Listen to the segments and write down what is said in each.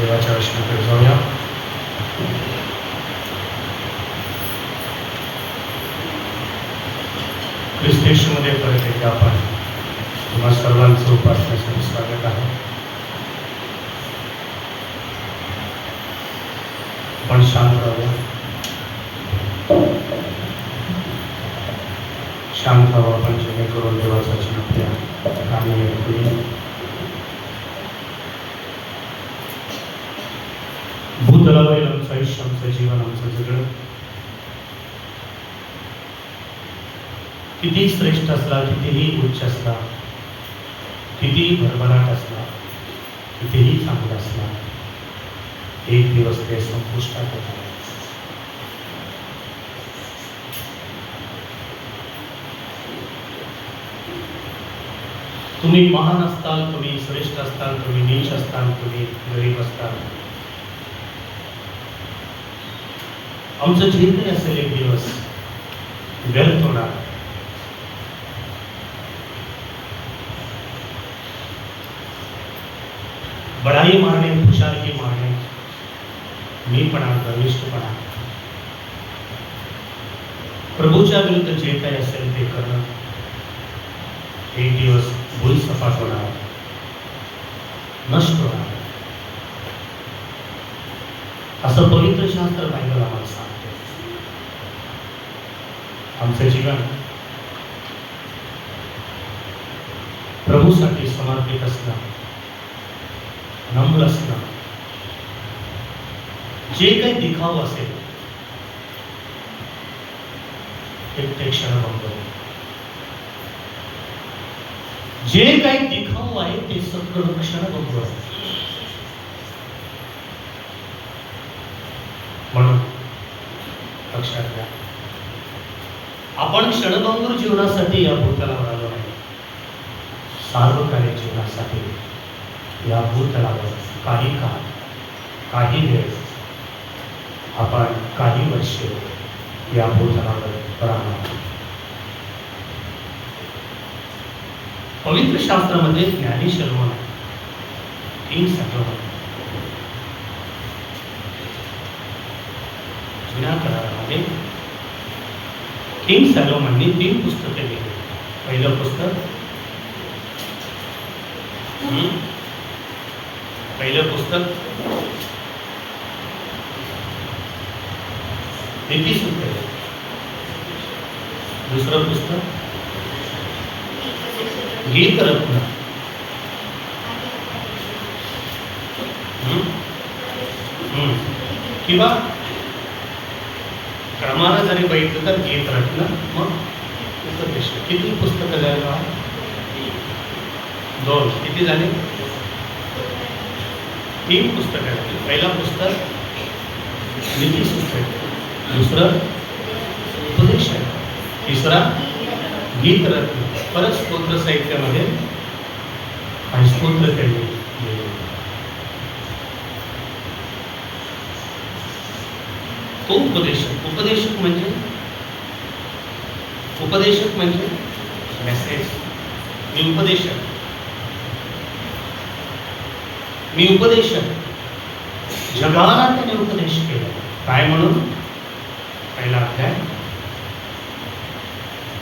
देवाच्या वचनाकडे जाऊया. ख्रिस्त येशूमध्ये परत एकदा आपण तुम्हा सर्वांचं उपासनेसाठी स्वागत आहे. आपण शांत राहूया. शांत राहू आपण, जेणेकरून देवाचं वचन आपल्या कानी ऐकूया. भूतलावरील आमचं आयुष्य, आमचं जीवन, आमचं जगणं किती श्रेष्ठ असला, कितीही उच्च असला, कितीही भरभराट असला, कितीही चांगला असला, एक दिवस ते संपुष्टात येतात. तुम्ही महान असताल, तुम्ही श्रेष्ठ असताल, तुम्ही नीच असताल, तुम्ही गरीब असताल, आमचं जे काही असेल एक दिवस व्यर्थ होणार. बडाई मारणे, हुशारकी मारणे, मीपणा, गर्विष्ठपणा, प्रभूच्या विरुद्ध जे काही असेल ते करणं एक दिवस भूलसपाट होणार, नष्ट होणार, असं पवित्र शास्त्र बायबल आम्हाला सांगते. आमचं जीवन प्रभूसाठी समर्पित असणं, नम्र असणं, जे काही दिखाव असेल ते क्षणभंग, जे काही दिखाव आहे ते सगळं क्षणभंग. म्हणून लक्षात घ्या, आपण क्षणभंगूर जीवनासाठी या भूतलावर आलो नाही, सार्वकालिक जीवनासाठी या भूतलावर काही काळ, काही वेळ, आपण काही वर्षे या भूतलावर राहणार. पवित्र शास्त्रामध्ये ज्ञानी शलोमोन, किंग सलोमन, जुन्या करारामध्ये किंग सलोमनने 3 पुस्तके लिहिली. पहिलं पुस्तक नीतिसूत्र, दुसरं पुस्तक गीतरत्न, किंवा क्रमानं जरी बघितलं तर गीतरत्न, मग उपदेश. किती पुस्तकं झाली? 2. किती झाले? 3 पुस्तकं झाली. पहिला पुस्तक नीतिसूत्र, दुसरं उपदेश, तिसरा गीतरत्न. परत स्तोत्र साहित्यामध्ये काही स्तोत्र त्यांनी लिहिले. तो उपदेशक म्हणजे मेसेज. मी उपदेशक जगाला त्याने उपदेश केला. काय म्हणून? पहिला अध्याय,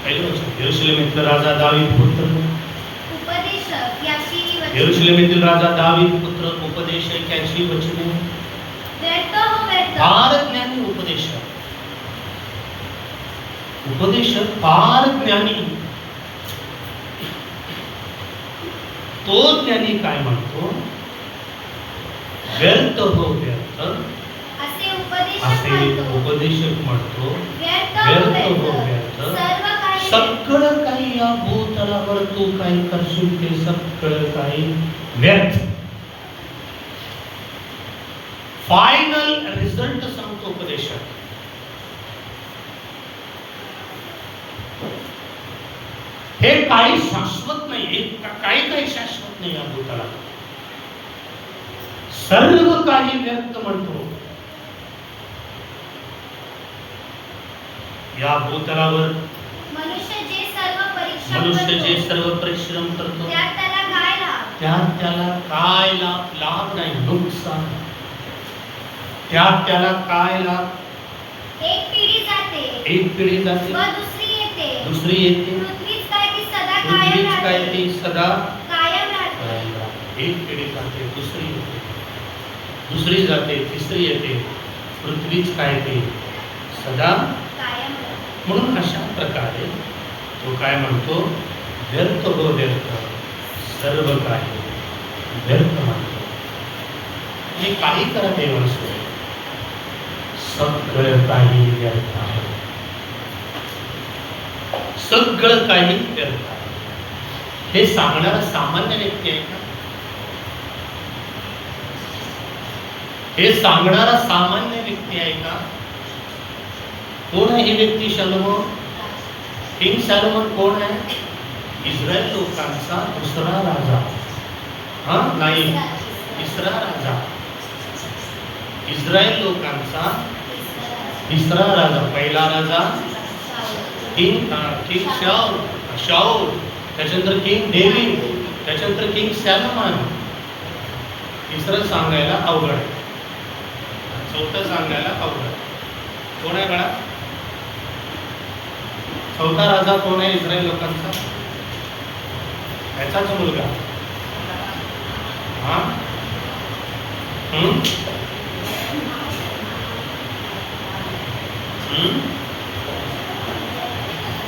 पहिलं वचन. यरूशलेमेतील राजा दावीद पुत्र उपदेशक याची वचने, यरूशलेमेतील राजा दावीद पुत्र उपदेशक याची वचने, फार ज्ञानी उपदेशक फार ज्ञानी. तो ज्ञानी काय म्हणतो? व्यर्थ हो व्यर्थ, असे उपदेशक म्हणतो. व्यर्थ हो व्यर्थ, सगळं काही या भूतलावर तू काही करशील ते सगळं काही व्यर्थ. फायनल रिझल्ट सांगतो उपदेशक. हे काही शाश्वत नाही, काही शाश्वत नाही या भूतलावर. सर्व काही व्यर्थ म्हणतो. या भूतलावर मनुष्य जे सर्व परिश्रम करतो त्यात त्याला काय लाभ नाही, नुकसान. त्यात त्याला काय लाभ? एक पिढी जाते एक पिढी जाते, व दुसरी येते. दुसरी येते, पृथ्वीच काय ती सदा कायम पृथ्वीच काय राहते. ती सदा कायम राहते. कायम राहते. एक पिढी जाते, दुसरी येते, दुसरी जाते, तिसरी येते, पृथ्वीच काय ते सदा. कायम राहते. म्हणून अशा प्रकारे तो काय म्हणतो, व्यर्थ हो व्यर्थ, सर्व काही व्यर्थ म्हणतो. हे काही करा देवांसोबत, सगळं काही व्यर्थ आहे, सगळं काही व्यर्थ आहे. हे सांगणारा सामान्य व्यक्ती आहे का? हे सांगणारा सामान्य व्यक्ती आहे का? कोण आहे ही व्यक्ती? शलोमोन. किंग शलोमोन कोण आहे? इस्रायल लोकांचा दुसरा राजा. हा नाही, तिसरा राजा. इस्रायल लोकांचा तिसरा राजा. पहिला राजा किंग शाऊल, त्याच्यानंतर किंग डेव्हिड, त्याच्यानंतर किंग सॅलोमन. तिसरं सांगायला अवघड आहे, चौथं सांगायला अवघड. कोण आहे बघा चौथा राजा? कोण आहे इस्रायल लोकांचा? याचाच मुलगा. हा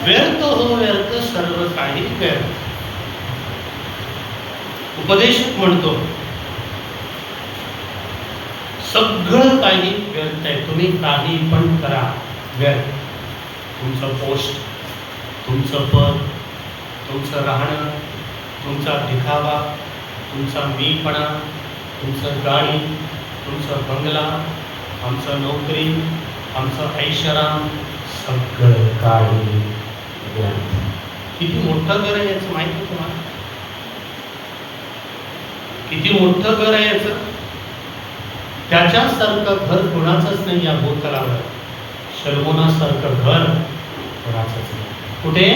व्यर्थ हो व्यर्थ, सर्व काही व्यर्थ. उपदेशक म्हणतो सगळं काही व्यर्थ आहे, तुम्ही काही पण करा व्यर्थ. तुमचं पोस्ट, तुमचं पद, तुमचं राहणं, तुमचा दिखावा, तुमचा मीपणा, तुमचं गाडी, तुमचं बंगला, आमचं नोकरी, आमचं ऐषाराम, सगळं काही व्यर्थ. किती मोठं घर आहे याचं माहिती आहे तुम्हाला? किती मोठं घर आहे याचं? त्याच्यासारखं घर कोणाचंच नाही या भूतलावर. शलोमोनासारखं घर कोणाचंच नाही. कुठे?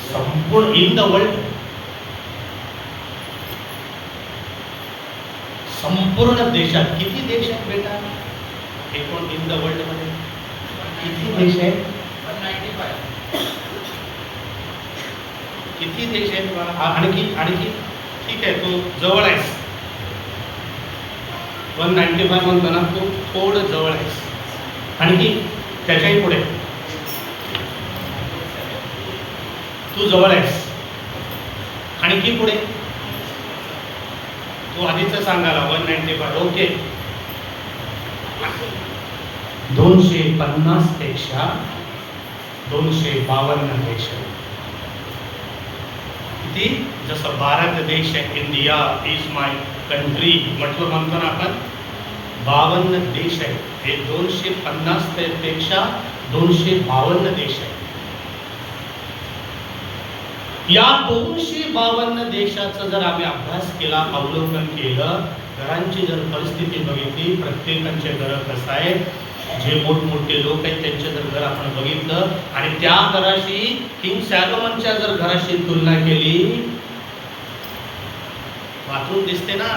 संपूर्ण इन द वर्ल्ड, संपूर्ण देशात. किती देश आहेत बेटा एकूण इन द वर्ल्ड मध्ये? किती देश आहेत? 195. किती देश आहेत? आणखी आणखी ठीक आहे, तो जवळ आहेस. 195 म्हणतो ना, तू थोडं जवळ आहेस. आणखी त्याच्याही पुढे तू जवळ आहेस. आणखी पुढे तू आधीच सांगायला 195. ओके, 250 पेक्षा 252 देश. किती? जसं भारत देश आहे, इंडिया इज माय कंट्री म्हटलं म्हणतो ना आपण, 52 देश आहे. हे 250 पेक्षा 252 देश आहे. या 252 देशाचा जर आम्ही अभ्यास केला, अवलोकन केलं, घरांची जर परिस्थिती बघितली, प्रत्येकाचे घर कसं आहे, जे मोठमोठे लोक आहेत त्यांचे जर घर आपण बघितलं आणि त्या घराशी किंग सॅलोमनच्या जर घराशी तुलना केली, बाथरूम दिसते ना,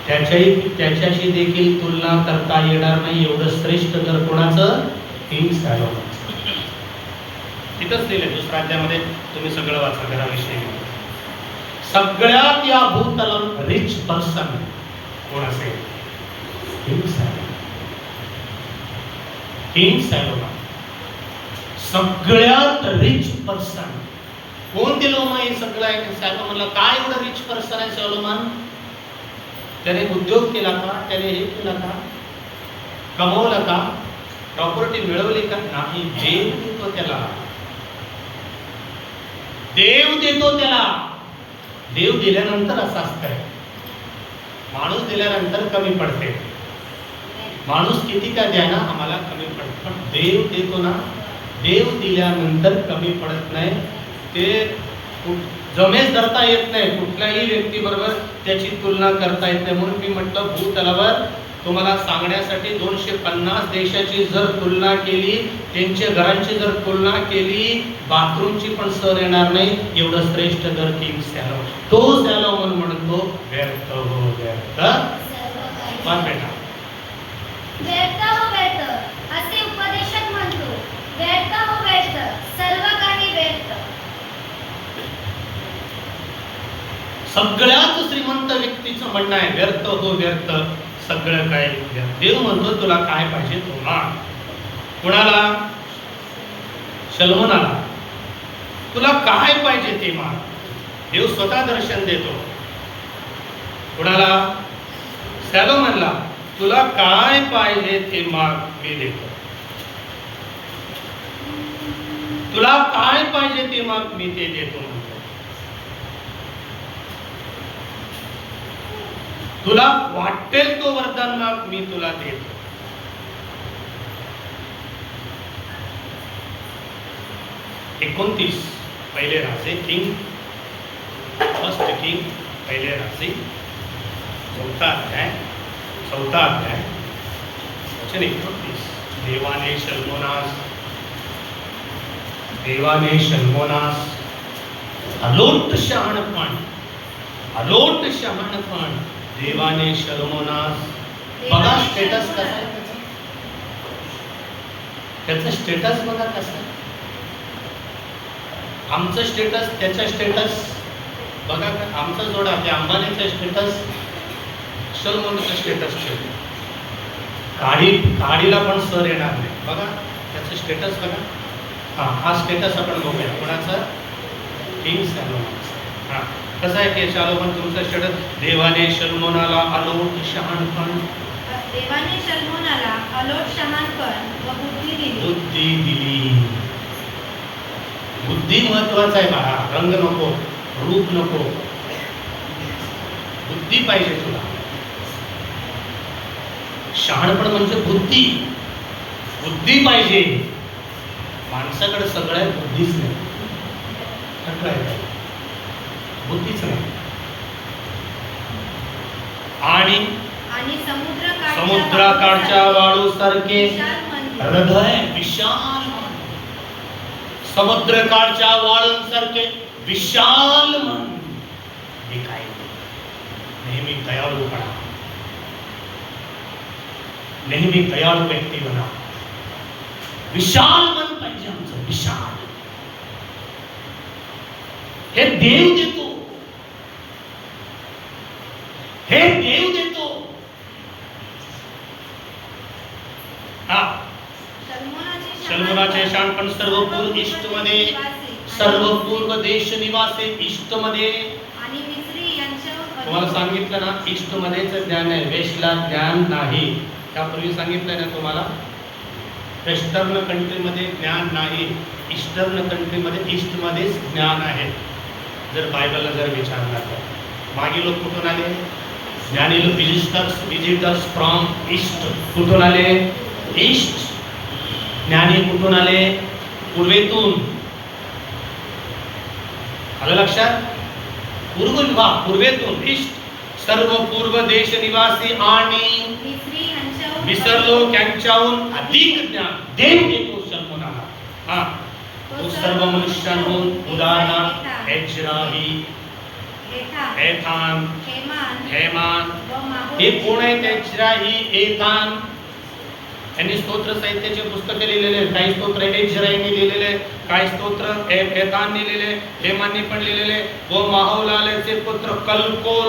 त्याच्याशी देखील तुलना करता येणार नाही. एवढं श्रेष्ठ घर कोणाचं? किंग सॅलोमन. तिथंच लिहिलंय दुसऱ्या अध्यायामध्ये, तुम्ही सगळं वाचा घराविषयी. सगळ्यात या भूतलावर रिच पर्सन कोण असेल? किंग सॅलोमन. किंग सॅलोमन सगळ्यात रिच पर्सन. कोण दिलं मग हे सगळं आहे? सॅलोमनला काय एवढं रिच पर्सन आहे सॅलोमन? त्याने उद्योग केला का? त्याने हे केला का? कमवलं का? प्रॉपर्टी मिळवली का? नाही. देव देतो त्याला, देव देतो त्याला. देव दिल्यानंतर असं असतंय, माणूस दिल्यानंतर कमी पडते. माणूस किती का द्या ना, आम्हाला कमी पडत, पण देव देतो ना, देव दिल्यानंतर कमी पडत नाही. ते जमेच धरता येत नाही, कुठल्याही व्यक्ती बरोबर त्याची तुलना करता येत नाही. म्हणून मी म्हटलं भूतलावर तुम्हाला सांगण्यासाठी 250 देशाची जर तुलना केली, त्यांच्या घरांची जर तुलना केली, बाथरूमची पण सर येणार नाही. एवढं श्रेष्ठ घर किंग सॅलोमन. तो सॅलोमन म्हणतो व्यर्थ हो व्यर्थ, वाच बेटा. व्यर्थ हो व्यर्थ असे उपदेशक म्हणतो. व्यर्थ हो व्यर्थ सर्व काही व्यर्थ. सगळ्यात श्रीमंत व्यक्तीचं म्हणणं आहे व्यर्थ हो व्यर्थ सगळं काय व्यर्थ. देव म्हणतो तुला काय पाहिजे तो माग. कुणाला? शलोमोनाला. तुला काय पाहिजे ते माग. देव स्वतः दर्शन देतो. कुणाला? सॅलोमनला. तुला काय पाहिजे ते माग मी देतो. तुला काय पाहिजे ते माग मी ते देतो म्हणतो. तुला वाटेल तो वरदान माग मी तुला देतो. एकोणतीस पहिले राजे किंग फर्स्ट किंग पहिले राजे चौथा अध्याय वचन 29. देवाने शल्मोनास अलोट शहाणपण देवाने शल्मोनास. बघा स्टेटस कसा आहे त्याचं स्टेटस बघा कसं आहे. आमचं स्टेटस त्याचं स्टेटस बघा. आमचा जोडा ते अंबानीचं स्टेटस शल्मोनाचं स्टेटस ठेवतो. काडीला पण सर येणार नाही. बघा त्याचं स्टेटस बघा. हा स्टेटस आपण बघूया. कोणाचं? किंग सॅलोमन. कसं आहे की शलोमोन तुमचं स्टेटस? देवाने शल्मोनाला अलोट शहाणपण व बुद्धी दिली. बुद्धी महत्वाचा आहे बाळा. रंग नको, रूप नको, बुद्धी पाहिजे तुला. शहाणपण म्हणजे बुद्धी पाहिजे. माणसाकडे सगळं आहे, बुद्धीच नाही. बुद्धीच नाही. आणि समुद्राकाठच्या वाळूसारखे हृदय विशाल. समुद्रकाठच्या वाळूंसारखे विशाल मन. हे काय? नेहमी दयाळूपणा. नेहमी दयाळू व्यक्ती बना. विशाल मन पाहिजे आमचं. विशाल. हे देव देतो. शल्मोनाचे शहाणपण सर्व पूर्व देश निवासी ईस्ट मध्ये. तुम्हाला सांगितलं ना ईस्ट मध्येच ज्ञान आहे, वेस्टला ज्ञान नाही. त्यापूर्वी सांगितलं ना तुम्हाला वेस्टर्न कंट्रीमध्ये ज्ञान नाही, ईस्टर्न कंट्रीमध्ये ईस्ट मध्येच ज्ञान आहे. जर बायबलला जर विचारला तर मागे लोक कुठून आले? ज्ञानी लोक विजिटर्स फ्रॉम ईस्ट. कुठून आले? ईस्ट. ज्ञानी कुठून आले? पूर्वेतून. आलं लक्षात? पूर्व विभाग पूर्वेतून ईस्ट. सर्व पूर्व देश निवासी आणि मिसर लोक यांच्याहून अधिक ज्ञान देव देतो शल्मोनाला. तो सर्व मनुष्यांहून उदाहरणार्थ एज्राही, एथान, हेमान. हे कोण आहेत? एज्राही, एथान. यांनी स्तोत्र साहित्याचे पुस्तके लिहिलेले. काही स्तोत्र एज्राहीने लिहिलेले, काही स्तोत्र एथानने लिहिलेले, हेमानने पण लिहिलेले. व माहौलालचे पुत्र कलकोल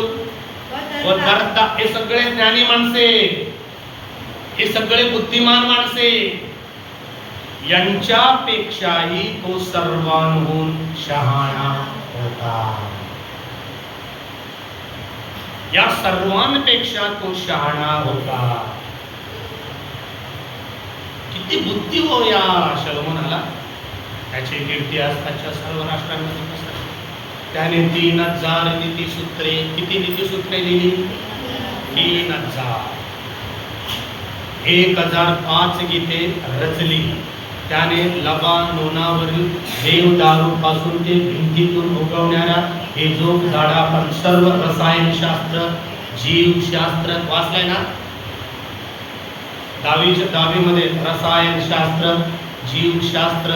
व दर्दा. हे सगळे ज्ञानी माणसे, हे सगळे बुद्धिमान माणसे. यांच्यापेक्षाही तो सर्वांहून शहाणा होता. या सर्वांपेक्षा तो शहाणा होता. किती बुद्धी हो या शलोमोनाला. त्याची कीर्ती आजच्या सर्व राष्ट्रांमध्ये पसरली. त्याने 3000 नीतिसूत्रे. किती नीतिसूत्रे लिहिली? 3000. 1005 गीते रचली. त्याने लबानोनावरील देवदारू पासून ते भिंतीतून उगवणाऱ्या हेजोग झाडापर्यंत सर्व रसायनशास्त्र, जीवशास्त्र वाचलंय ना? दहावीमध्ये रसायनशास्त्र, जीवशास्त्र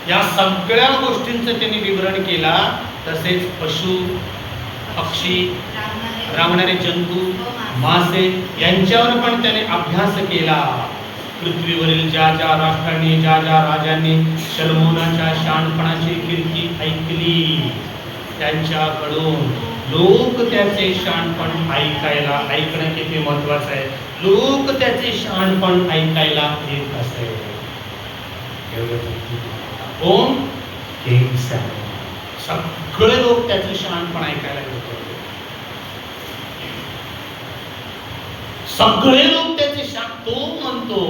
या सगळ्या गोष्टींचं त्यांनी विवरण केला. तसेच पशु, पक्षी, राहणारे जंतू, मासे यांच्यावर पण त्याने अभ्यास केला. पृथ्वीवरील ज्या ज्या राष्ट्रांनी, ज्या ज्या राजांनी शलमोनाच्या शहाणपणाची कीर्ती ऐकली, त्यांच्याकडून लोक त्याचे शहाणपण ऐकायला, ऐकणं किती महत्वाचं आहे, लोक त्याचे शहाणपण ऐकायला येत असे. कोण? King Samuel. सगळे लोक त्याचं शहाणपण ऐकायला येत होते. सगळे लोक त्याचे तो म्हणतो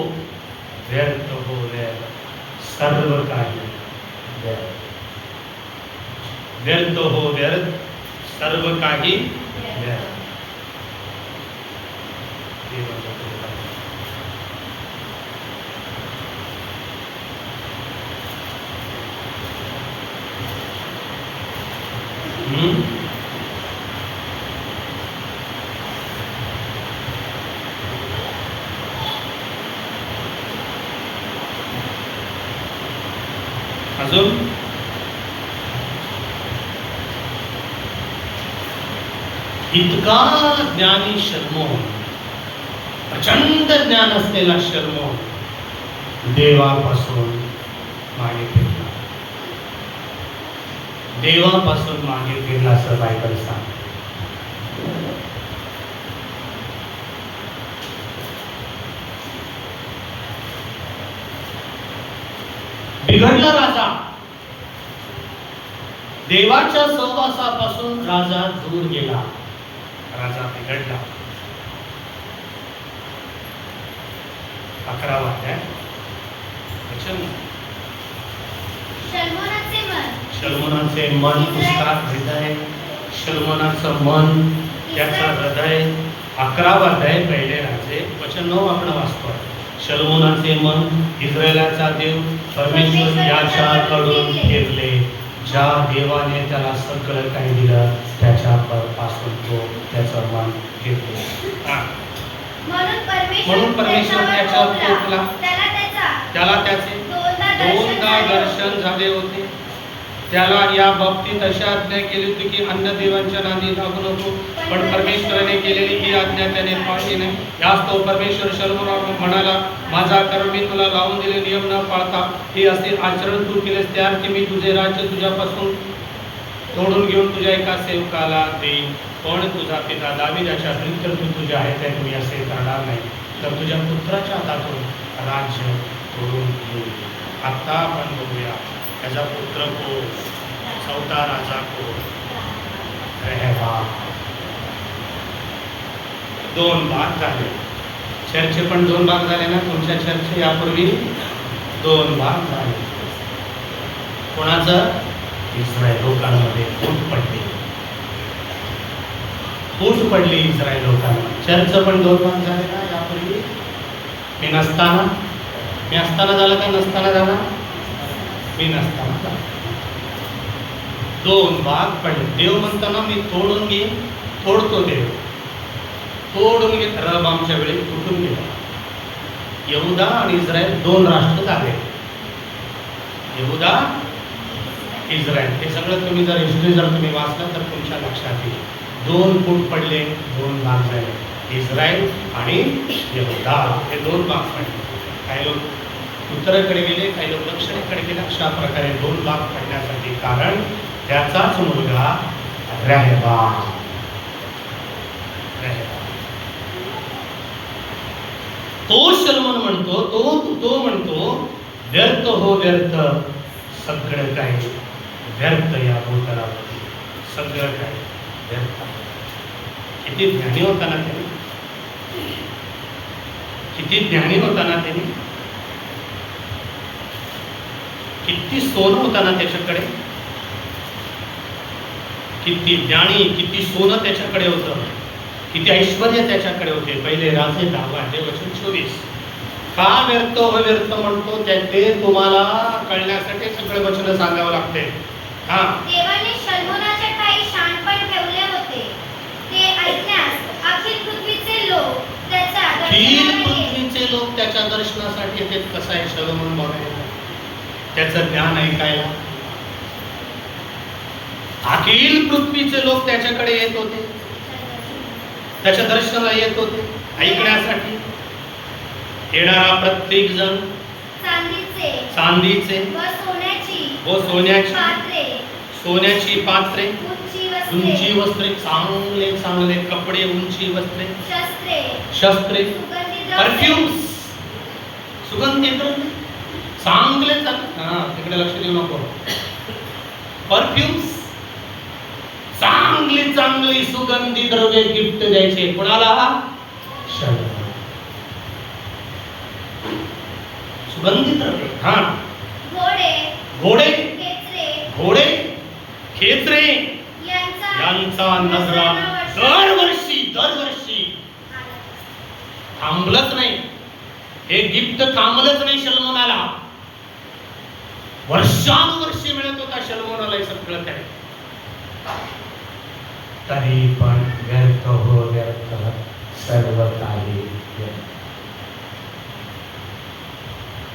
व्यर्थ हो व्यर्थ, सर्व काही व्यर्थ. व्यर्थ हो व्यर्थ, सर्व काही व्यर्थ. अजून इतका ज्ञानी शलमोन, प्रचंड ज्ञान असलेला शलमोन देवापासून मागे फिरला. देवापासून मागे फिरला असं बायबल सांगते. बिघडला राजा, देवाच्या सहवासापासून राजा दूर गेला, राजा बिघडला. 11वा अध्याय वचन. शलमोनाचे मन, उसका हृदय, शलमोनाचं मन, त्याचं हृदय. 11वा अध्याय पहिले राजे वचन 9 आपण वाचतो. शलमोनाचे मन इस्रायलाचा देव परमेश्वर याच्याकडून फिरले, ज्या देवाने त्याला सगळं काही दिलं त्याच्यापासून तो त्याचं मन फिरले. म्हणून परमेश्वर त्याच्यावर कोपला, त्याला त्याचे 2दा दर्शन झाले होते. त्याला या बाबतीत अशा आज्ञा केली होती की अन्य देवांच्या नादी लागू नको, पण परमेश्वराने केलेली ही आज्ञा त्याने पाळली नाही. यास तो परमेश्वर शलमोनाला म्हणाला, माझा कर्म मी तुला लावून दिले नियम न पाळता हे असे आचरण तू केलेस, त्याअर्थी मी तुझे राज्य तुझ्यापासून तोडून घेऊन तुझ्या एका सेवकाला देईन. पण तुझा पिता दावीद याच्या तर तू तुझ्या आहे त्या तुम्ही असे करणार नाही, तर तुझ्या पुत्राच्या हातातून राज्य तोडून घेईल. आता आपण बघूया त्याचा पुत्र को, चौथा राजा को, रेहबाम. 2 भाग झाले. चर्चचे पण 2 भाग झाले ना तुमच्या चर्चचे यापूर्वी 2 भाग झाले. कोणाचं? इस्रायल लोकांमध्ये फूट पडली, फूट पडली इस्रायल लोकांना. चर्च पण 2 भाग झाले ना यापूर्वी. मी असताना झालं का नसताना झाला? मी नसताना झाला. 2 भाग पडले. देव म्हणताना मी तोडून घेईन, तोडतो देव, तोडून घेत. रेहबामच्या वेळी तुटून गेला. यहुदा आणि इस्रायल 2 राष्ट्र झाले. यहुदा, इस्रायल. हे सगळं तुम्ही जर हिस्ट्री जर तुम्ही वाचलं तर तुमच्या लक्षात येईल. 2 फूट पडले, 2 भाग झाले. इस्रायल आणि यहुदा हे 2 भाग पडले. काही लोक उत्तरेकडे गेले, काही लोक दक्षिणेकडे गेले. अशा प्रकारे 2 भाग पडण्यासाठी कारण त्याचाच मुलगा रेहबाम. तो शलमोन म्हणतो, तो म्हणतो व्यर्थ हो व्यर्थ, सगळं काही व्यर्थ या भूतलावरती, सगळं काही व्यर्थ. किती ज्ञानी होता ना त्याने, किती ज्ञानी होता ना त्याने, किती सोनं होता ना त्याच्याकडे, किती ज्ञानी, किती सोनं त्याच्याकडे होतं, किती ऐश्वर त्याच्याकडे होते. पहिले राजे 10 अध्याय वचन 24. का व्यर्थ हो व्यर्थ म्हणतो ते तुम्हाला कळण्यासाठी सगळे वचन सांगावं लागते. हा, देवाने शलमोनाचे काही शहाणपण ठेवले होते, ते ऐकण्यास अखिल पृथ्वीचे लोक त्याच्या दर्शनासाठी येते. कसं आहे शलोमोन बघायला, त्याचं ज्ञान ऐकायला अखिल पृथ्वीचे लोक त्याच्याकडे येत होते. त्याच्या दर्शनाला येत होते ऐकण्यासाठी. येणारा प्रत्येक जण चांदीचे व सोन्याची पात्रे, उंची वस्त्रे, चांगले चांगले कपडे, उंची वस्त्रे, शस्त्रे, परफ्यूम्स, सुगंधी द्रव्य, चांगले तिकडे लक्ष देऊ नको. परफ्यूम्स, चांगली चांगली सुगंधी द्रव्ये गिफ्ट द्यायचे. कोणाला? सुगंधी द्रव्ये. घोडे, खेचरे यांचा नजरा दरवर्षी थांबलंच नाही. हे गिफ्ट थांबलंच नाही. शल्मोनाला वर्षानुवर्षे मिळत होता. शल्मोनाला हे सगळं काय. तरी पण व्यर्थ हो व्यर्थ सर्व काही.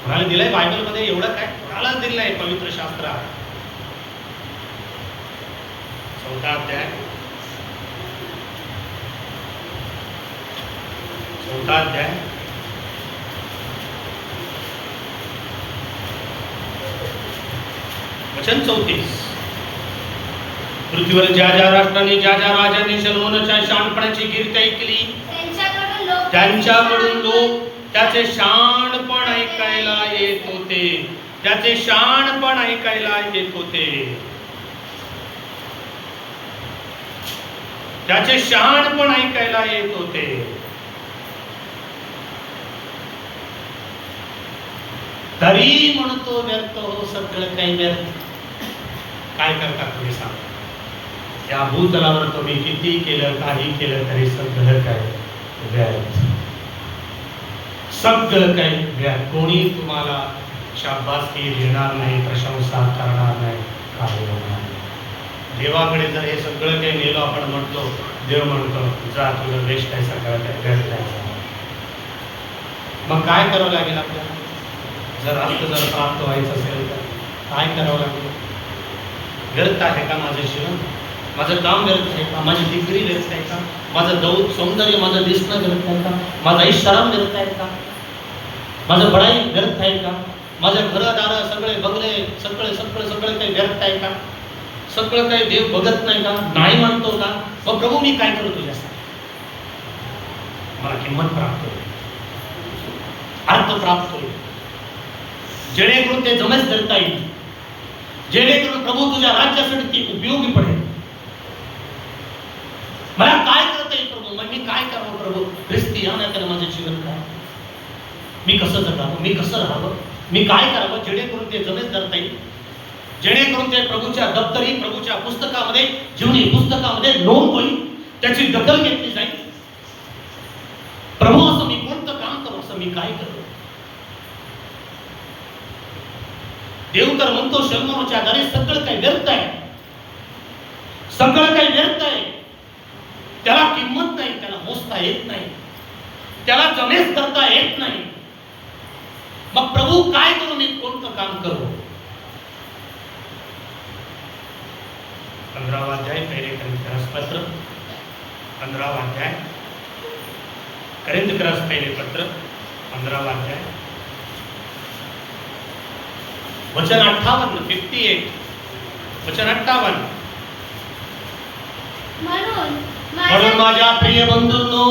कोणाला दिलंय बायबल मध्ये एवढं काय? कोणाला दिलंय पवित्र शास्त्रात? 4 अध्याय 4 अध्याय वचन 34. पृथ्वीवर ज्या ज्या राष्ट्रांनी ज्या ज्या राजांनी शल्मोनाच्या शहाणपणाची कीर्ती ऐकली त्यांच्याकडून लोक त्याचे शहाणपण ऐकायला येत होते. त्याचे शहाणपण ऐकायला येत होते. त्याचे शहाणपण ऐकायला येत होते. तरी म्हणतो व्यर्थ हो सगळं काही व्यर्थ. काय करता तुम्ही सांगा? या भूतलावर तुम्ही किती केलं काही केलं तरी सगळं काय व्यर्थ. सगळं काही व्यर्थ. कोणी तुम्हाला शाबासकी देणार नाही, प्रशंसा करणार नाही, काही होणार नाही. देवाकडे जर हे सगळं काही नेलं आपण म्हणतो, देव म्हणतो जा तुझं वेस्ट आहे सगळं काय व्यर्थ आहे. मग काय करावं लागेल आपल्याला? जर जर प्राप्त व्हायचं असेल तर काय करावं लागेल? व्यर्थ आहे का माझं जीवन? माझं काम व्यर्थ आहे का? माझी डिग्री व्यर्थ आहे का? माझं सौंदर्य माझं दिसणं व्यर्थ आहे का? माझा ऐशाराम व्यर्थ आहे का? माझं बडाई व्यर्थ आहे का? माझं घरदार सगळे बंगले सगळं काही व्यर्थ आहे का? सगळं काही देव बघत नाही का? नाही म्हणतो का? मग प्रभू मी काय करू तुझ्यासाठी? मला किंमत प्राप्त होईल, अर्थ प्राप्त होईल, जेणेकरून ते जमेस करता येईल, जेणेकरून प्रभू तुझ्या राज्यासाठी ती उपयोगी पडेल. मला काय करता येईल प्रभू? मग मी काय करावं प्रभू? ख्रिस्ती या नाही माझं जीवन काय? मी कसं जगावं? मी कसं राहावं? मी काय करावं जेणेकरून ते जमेस करता येईल, जेणेकरून ते प्रभूच्या दप्तरी प्रभूच्या पुस्तकामध्ये जीवनी पुस्तकामध्ये नोंद होईल, त्याची दखल घेतली जाईल. प्रभू असं मी कोणतं काम करू? असं मी काय करू? देव तर म्हणतो शल्मोनाच्या दारी सगळं काही व्यर्थ आहे, सगळं काही व्यर्थ आहे. त्याला किंमत नाही, त्याला मोजता येत नाही, त्याला जमेस करता येत नाही. मग प्रभू काय करू? मी कोणतं काम करू? 15वा अध्याय पहिले करिंथक्रस पत्र 15वा अध्याय करिंथक्रस पहिले पत्र 15वा अध्याय वचन 58 वचन 58. म्हणून माझ्या प्रिय बंधूंनो,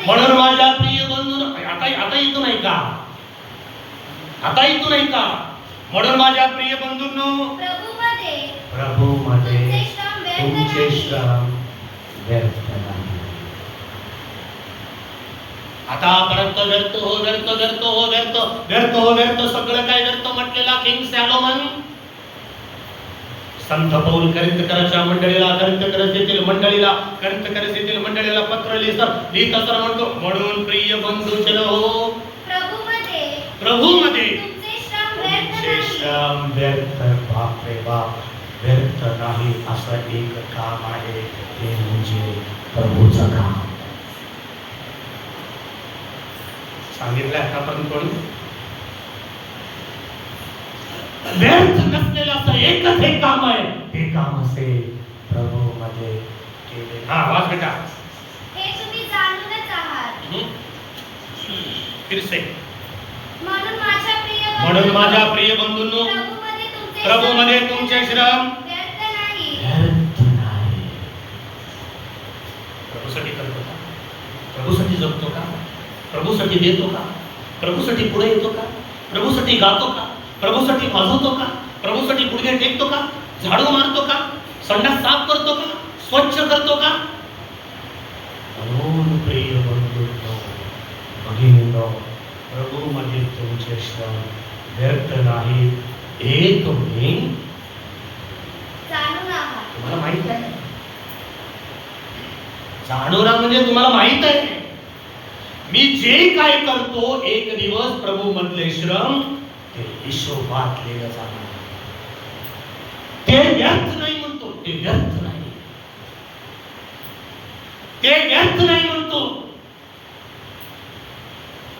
म्हणून माझ्या प्रिय बंधूंनो, आता इथून नाही का? आता इथून नाही का? म्हणून माझ्या प्रिय बंधूंनो, प्रभूमध्ये तुमचे श्रम व्यर्थ नाही. आतापर्यंत व्यर्थ हो व्यर्थ व्यर्थ हो व्यर्थ व्यर्थ हो व्यर्थ सगळं काय व्यर्थ म्हटलेला किंग सॅलोमन संत पौल करिंथकराच्या मंडळीला करिंथकरस येथील मंडळीला पत्र लिहित असताना म्हणतो, म्हणून प्रिय बंधूजनो हो प्रभूमध्ये तुमचे श्रम व्यर्थ. बाप रे बाप, व्यर्थ नाही असं एक काम आहे, ते म्हणजे प्रभूचं काम. सांगितलं आतापर्यंत कोणी? व्यर्थ नसलेलं असं एकच हे काम आहे, ते काम असे प्रभूमध्ये केले. हा वाच बेटा. फिरसे. म्हणून माझ्या प्रिय बंधूंनो, प्रभूमध्ये प्रभूमध्ये तुमचे श्रम व्यर्थ नाही. व्यर्थ नाही. प्रभूसाठी करतो का? प्रभूसाठी जगतो का? प्रभूसाठी देतो का? प्रभूसाठी पुढे येतो का? प्रभूसाठी गातो का? प्रभूसाठी वाजवतो का? प्रभूसाठी गुडघे टेकतो का? झाडू मारतो का? संडास साफ करतो का? स्वच्छ करतो का? म्हणून प्रिय बंधूंनो, भगिनींनो, प्रभूमध्ये तुमचे श्रम व्यर्थ नाही हे तुम्ही जाणून आहात. तुम्हाला माहित आहे. जाणून म्हणजे तुम्हाला माहित आहे मी जे काय करतो एक दिवस प्रभू मधले श्रम ते हिशोबात लिहिलं जाणार. ते व्यर्थ नाही म्हणतो, ते व्यर्थ नाही, ते व्यर्थ नाही म्हणतो.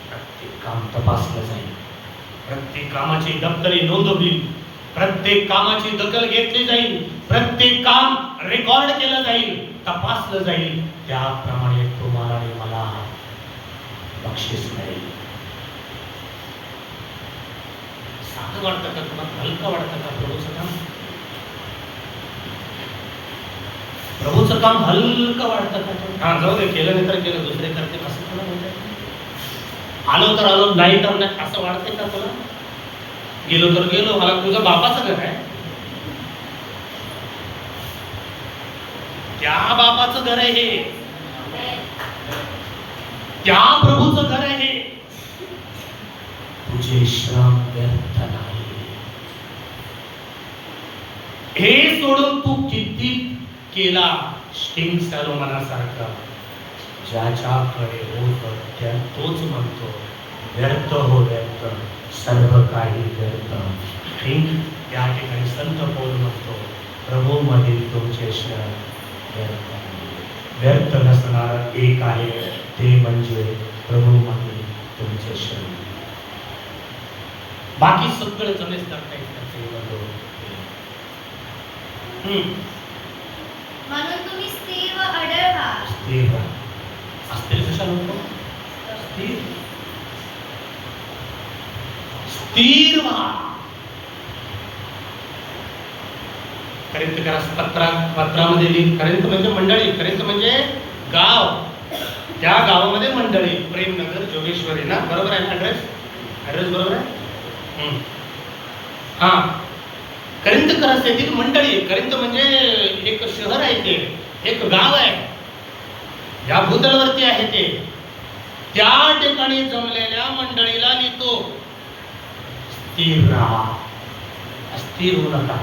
प्रत्येक काम तपासलं जाईल, प्रत्येक कामाची दप्तरी नोंदवली, प्रत्येक कामाची दखल घेतली जाईल, प्रत्येक काम रेकॉर्ड केलं जाईल, तपासलं जाईल. त्याप्रमाणे तुम्हाला आणि मला बक्षीस मिळेल. साधं वाटतं का तुम्हाला? हलकं वाटतं का प्रभूचं काम? प्रभूचं काम हलकं वाटतं का? हा, जाऊ दे, केलं नाही तर केलं, दुसरे करते असं तुला म्हणताय? आलो तर आलो, नाही तर नाही असं वाटतंय का तुला? गेलो तर गेलो, मला तुझं बापाचं घर आहे, त्या बापाचं घर आहे हे, त्या प्रभूचं घर आहे. तुझे श्रम व्यर्थ नाही. हे सोडून तू किती केला स्टिंग सॅलोमनासारखा, ज्याच्याकडे होतं त्या तोच म्हणतो व्यर्थ हो व्यर्थ, सर्व काही व्यर्थ. ठीक, या ठिकाणी संत पौल म्हणतो प्रभूमध्ये तुमचे श्रम व्यर्थ नाही. व्यर्थ नसणार एक आहे, ते म्हणजे प्रभूमध्ये तुमचे श्रम. बाकी सगळं जमेच करता येत. म्हणून तुम्ही स्थिर व अडळ व्हा. स्थिर व्हा. अस्थिर कशा म्हणतो? स्थिर, स्थिर व्हा. पत्रामध्ये करिंथ म्हणजे मंडळी, करिंथ म्हणजे गाव, त्या गावामध्ये मंडळी, प्रेमनगर, जोगेश्वरी ना, बरोबर आहे ना? ऍड्रेस बरोबर आहे. हा, करिंथ येथील मंडळी. करिंथ म्हणजे एक शहर आहे, ते एक गाव आहे, या भूतलवरती आहे ते. त्या ठिकाणी जमलेल्या मंडळीला लिहितो स्थिर राहा. अस्थिर होऊ नका,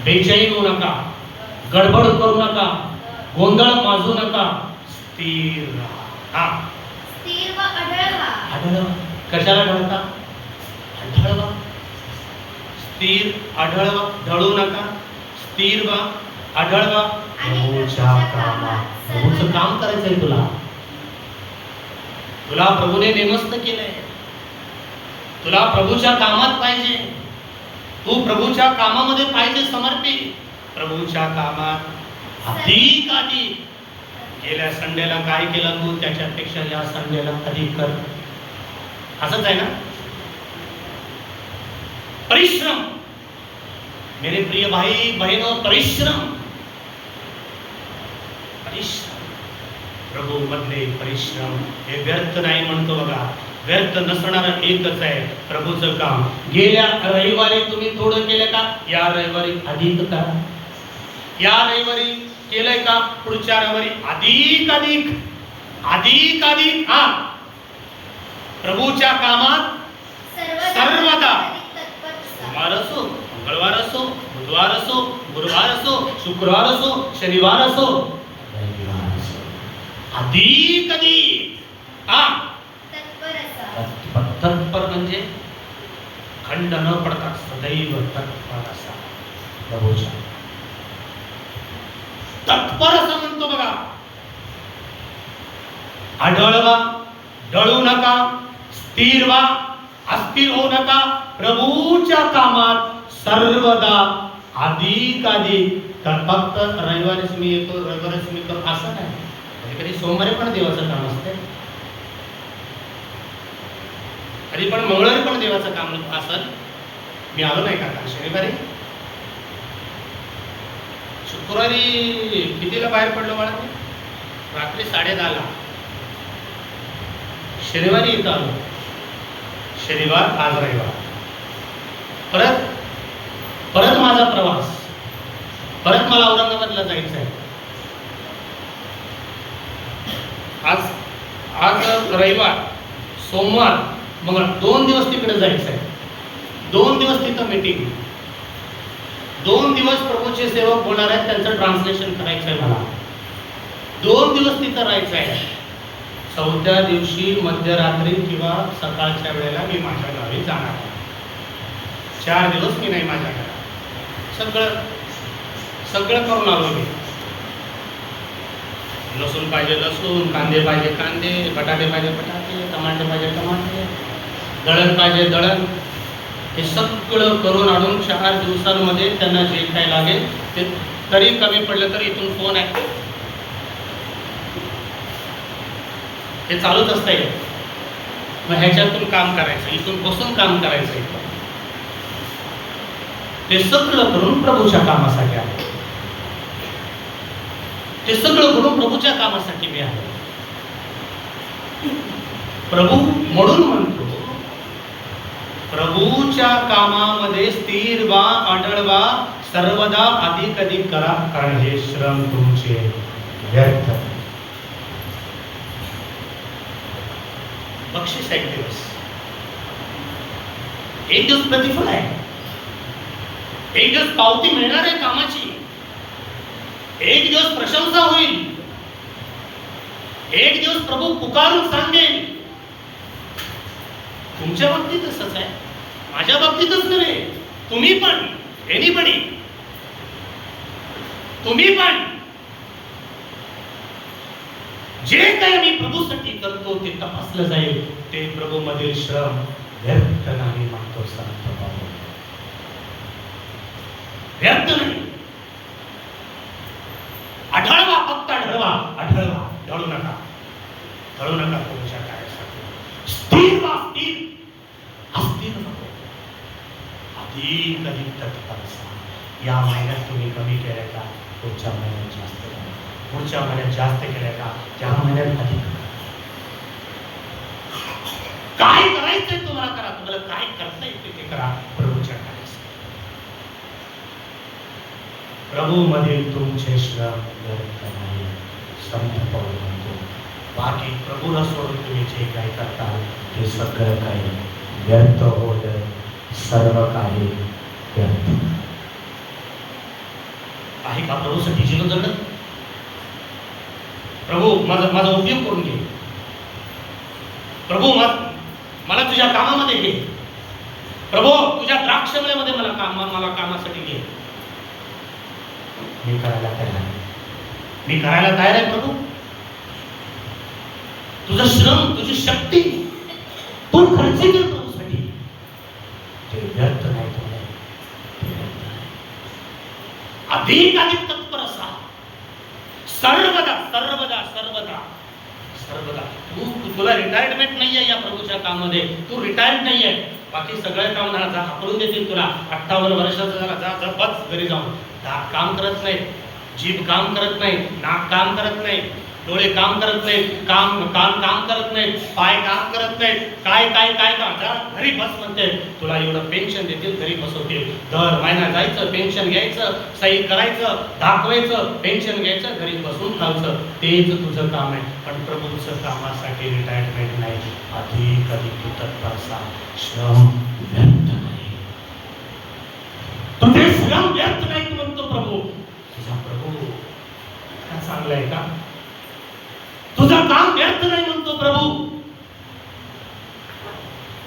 बेचैन होऊ नका, गडबड करू नका, गोंधळ माजू नका, स्थिर राहा. हा, स्थिर व अडळ व्हा. आढळवा. कशाला ढळता? आढळवा. स्थिर, आढळवा, ढळू नका, स्थिर व्हा, आढळवा. प्रभूच्या कामात, प्रभूचं काम करायचंय तुला. तुला प्रभूने नेमस्त केलंय, तुला प्रभूच्या कामात पाहिजे, तू प्रभूच्या कामामध्ये पाहिजे समर्पित. प्रभूच्या कामात अधिक अधिक. गेल्या संडेला काय केलं तू, त्याच्यापेक्षा या संडेला अधिक कर. असंच आहे ना? परिश्रम, मेरे प्रिय भाई बहनों, परिश्रम, परिश्रम. प्रभू मधले परिश्रम हे व्यर्थ नाही म्हणतो बघा. व्यर्थ नसणार एकच आहे, प्रभूचं काम. गेल्या रविवारी तुम्ही थोडं केलं का? या रविवारी अधिक करा. या रविवारी केलंय का? पुढच्या रविवारी अधिक अधिक अधिक अधिक. हा, प्रभूच्या कामात सर्वदा, सोमवार असो, मंगळवार असो, बुधवार असो, गुरुवार असो, शुक्रवार असो, शनिवार असो, रविवार असो, अधिक अधिक. हा, तत्पर म्हणजे खंड न पडता सदैव तत्पर असा. प्रभूच्या तत्पर असं म्हणतो बघा. आढळवा, ढळू नका, स्थिर व्हा, अस्थिर होऊ नका. प्रभूच्या कामात सर्वदा अधिक अधिक. तर फक्त रविवारीच मी येतो, रविवारीच मी येतो असं नाही. कधी कधी सोमवारी पण देवाचं काम असते. कधी पण मंगळवारी पण देवाचं काम असेल. मी आलो नाही का शनिवारी, शुक्रवारी कितीला बाहेर पडलो बाळा? रात्री 10:30ला. शनिवारी इथं आलो. शनिवार, आज रविवार. परत माझा प्रवास. परत मला औरंगाबादला जायचं आहे. आज रविवार, सोमवार, मंगळ 2 दिवस तिकडे जायचं आहे. 2 दिवस तिथं मीटिंग. 2 दिवस प्रभूचे सेवक बोलणार आहेत, त्यांचं ट्रान्सलेशन करायचं आहे मला. 2 दिवस तिथं राहायचं आहे. 4थ्या दिवशी मध्यरात्री किंवा सकाळच्या वेळेला मी माझ्या गावी जाणार आहे. 4 दिवस मी नाही माझ्या घरात. सगळं करून आलो मी. लसूण पाहिजे लसूण, कांदे पाहिजे कांदे, बटाटे पाहिजे बटाटे, टमाटे पाहिजे टमाटे, दळण पाहिजे दळण. हे सगळं करून आणून 4 दिवसांमध्ये त्यांना जे काय लागेल ते, तरी कमी पडलं तर इथून फोन आहे, हे चालूच असतंय. मग ह्याच्यातून काम करायचं, इथून बसून काम करायचं. ते सगळं करून प्रभूच्या कामासाठी आहे. ते सगळं करून प्रभूच्या कामासाठी मी आहे. प्रभू म्हणून म्हणतो, प्रभूच्या कामामध्ये स्थिर व्हा, अडळ व्हा, सर्वदा अधिक अधिक करा, कारण हे श्रम तुमचे व्यर्थ. बक्षीस 1 दिवस, 1 दिवस प्रतिफळ आहे, 1 दिवस पावती मिळणार आहे कामाची, 1 दिवस प्रशंसा होईल, 1 दिवस प्रभू पुकारून सांगेल. तुमच्या बाबतीत तसंच आहे, माझ्या बाबतीतच नव्हे. तुम्ही पण, एनीबडी, तुम्ही पण जे काही मी प्रभूसाठी करतो ते तपासलं जाईल. ते प्रभू मधील श्रम व्यर्थ नाही म्हणतो संत पाऊल. व्यर्थ नाही. आढळवा, फक्त आढळवा, आढळवा, ढळू नका, ढळू नका. तुमच्या कार्यासाठी स्थिर व्हा, स्थिर, अस्थिर नको. अधिक अधिक तत्पर असा. या महिन्यात तुम्ही कमी केलं का, पुढच्या महिन्यात जास्त करा. पुढच्या महिन्यात जास्त केलं का, त्या महिन्यात अधिक करा. काय करायचंय तुम्हाला करा, तुम्हाला काय करता येते ते करा प्रभूच्या कार्यासाठी. प्रभू मधील तुमचे श्रम व्यर्थ नाही, संत पाऊल म्हणतो. बाकी प्रभूला सोडून तुम्ही जे काही करता ते सगळं काही व्यर्थ होत, सर्व काही व्यर्थ. आहे का प्रभूसाठी जीवन जगत? प्रभू माझा उपयोग करून घे. प्रभू मला तुझ्या कामामध्ये घे. प्रभू तुझ्या द्राक्षमळ्यामध्ये मला कामासाठी घे. मी करायला तयार आहे. मी करायला तयार आहे प्रभू. तुझं श्रम, तुझी शक्ती तू खर्ची कर प्रभूसाठी. ते व्यर्थ नाही, ते व्यर्थ नाही. अधिक अधिक तत्पर असा. सर्वदा सर्वदा सर्वदा सर्वदा. तुला रिटायरमेंट नाही आहे या प्रभूच्या कामामध्ये. तू रिटायर्ड नाही आहे. बाकी सगळं काम जा हाकलून देतील तुला. 58 वर्षाचा झाला, जा बस घरी जाऊन. दात काम करत नाही, जीभ काम करत नाही, नाक काम करत नाही, डोळे काम करत नाहीत, काम करत नाहीत, पाय काम करत नाहीत, काय काम. जा घरी बस म्हणते. तुला एवढं पेन्शन देतील, घरी बसवतील. दर महिना जायचं, पेन्शन घ्यायचं, सही करायचं, दाखवायचं, पेन्शन घ्यायचं, घरी बसून खायचं. तेच तुझं काम आहे. पण प्रभूचं कामासाठी रिटायरमेंट नाही. अधिक अधिक तत्परता. श्रम व्यर्थ नाही. तुझे श्रम व्यर्थ नाही म्हणतो प्रभू. तुझा प्रभू का चांगला आहे का? तुझं काम व्यर्थ नाही म्हणतो प्रभू.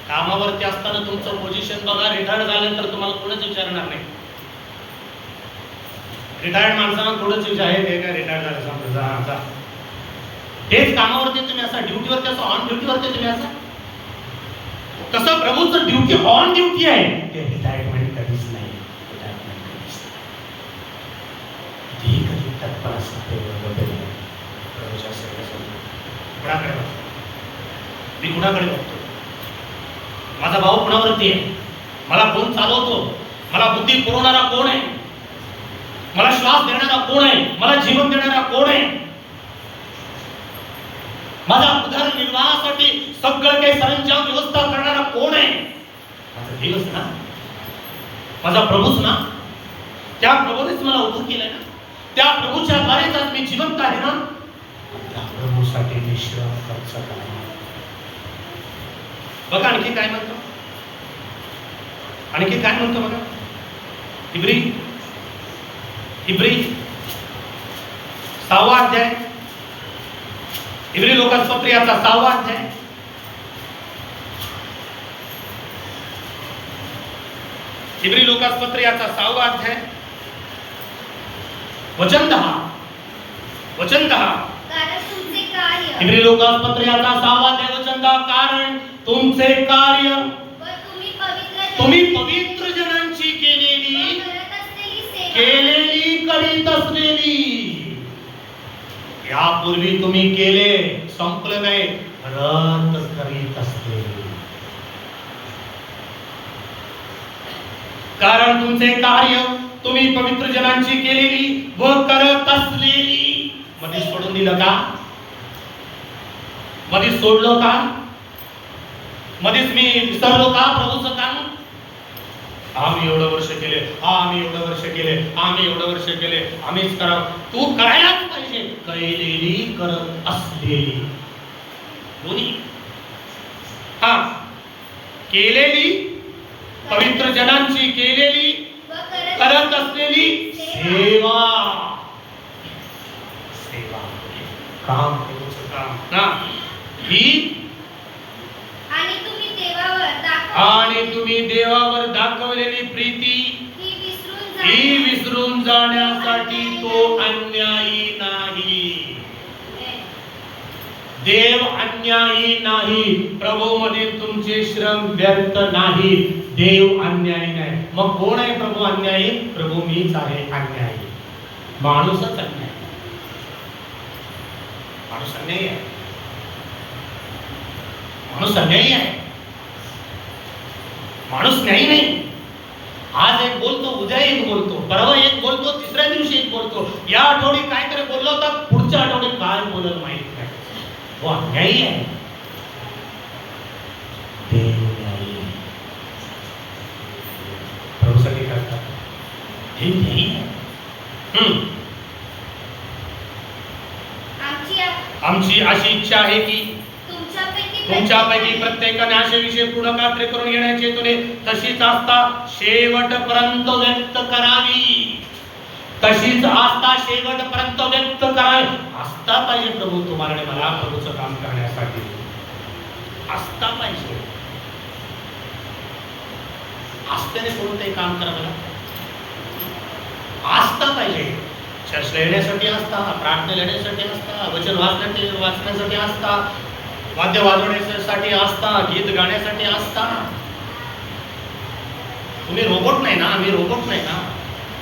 कामावरती असताना तुमचं पोझिशन बघा. रिटायर्ड झाल्यानंतर तुम्हाला कोणच विचारणार नाही. रिटायर्ड माणसांना थोडंच विचार आहे ते काय रिटायर्ड झालं समजा जा. तेच कामावरती तुम्ही असा, ड्युटीवरती असं, ऑन ड्युटीवरती तुम्ही असा. कसं प्रभूचं ड्युटी ऑन ड्युटी आहे. ते रिटायरमेंट कधीच नाही. रिटायरमेंट कधीच नाही. अधिक तत्पर असते प्रभूच्या सेवेसाठी. कुणाकडे बघतो? मी कुणाकडे बघतो? माझा भाऊ कोणावरती आहे, मला कोण चालवतो, मला बुद्धी पुरवणारा कोण आहे, मला श्वास देणारा कोण आहे, मला जीवन देणारा कोण आहे, माझा उदरनिर्वाहासाठी सगळं काही सरंजाम व्यवस्था करणारा कोण आहे, माझा देवच ना, माझा प्रभूच ना. त्या प्रभूनेच मला उभं केलंय ना, त्या प्रभूच्या द्वारेच आज मी जिवंत आहे ना. त्या प्रभूसाठी निश्चय खर्च करा. बघा आणखी काय म्हणतो, आणखी काय म्हणतो बघा. इब्री 6वा अध्याय, इब्री लोकांपत्र याचा 6वा अध्याय, इब्री लोकांपत्र याचा 6वा अध्याय, वचन 10. कारण तुमचे कार्य इब्री लोकांपत्र याचा 6वा अध्याय वचन 10. कारण तुमचे कार्य व तुम्ही पवित्र जनांची करीत असलेली, यापूर्वी तुम्ही केले, संपलं नाही, परत करीत असलेली. कारण तुमचे कार्य तुम्ही पवित्र जनांची केलेली व करत असलेली. मध्ये सोडून दिलं का, मध्ये सोडलो का, मध्येच मी विसरलो का प्रभूचं काम. आम्ही एवढं वर्ष केले, आम्ही एवढं वर्ष केले, आम्ही एवढं वर्ष केले, आम्हीच करावं. तू करायलाच पाहिजे, केलेली करत असलेली दोन्ही. हा, केलेली पवित्र जनांची केलेली करत असलेली सेवा, सेवा काम, प्रभूचं काम ना. ही आणि तुम्ही देवावर दाखवलेली प्रीती ही विसरून जाण्यासाठी तो अन्यायी नाही. देव अन्यायी नाही, प्रभू मध्ये तुमचे श्रम व्यर्थ नाही. देव अन्यायी नाही. मग कोण आहे प्रभू अन्यायी? प्रभू मीच आहे अन्यायी. माणूसच अन्यायी, माणूस अन्यायी आहे, माणूस अन्यायी आहे, माणूस न्यायी नाही. आज एक बोलतो, उद्या एक बोलतो, परवा एक बोलतो, तिसऱ्या दिवशी एक बोलतो. या आठवडी काहीतरी बोललो होता, पुढच्या आठवडी काय बोलत माहित नाही. वो अन्यायी आहे. देव न्यायी आहे. प्रभूसाठी करतात, देव न्यायी आहे. आमची अशी इच्छा आहे की तुमच्यापैकी प्रत्येकाने असे विषय पूर्ण खात्री करून घेण्याची हेतूने तशीच आस्था शेवटपर्यंत व्यक्त करावी. तशीच आस्था शेवटपर्यंत व्यक्त करावी. आस्था पाहिजे प्रभू तुम्हाला आणि मला प्रभूचं काम करण्यासाठी. आस्था पाहिजे. आस्थेने कोणतंही काम करावं, आस्था पाहिजे. चर्च येण्यासाठी आस्था, प्रार्थना येण्यासाठी आस्था, वचन वाचण्यासाठी आस्था, वाद्य वाजवण्यासाठी आस्था, गीत गाण्यासाठी आस्था. तुम्ही रोबोट नाही ना, आम्ही रोबोट नाही ना.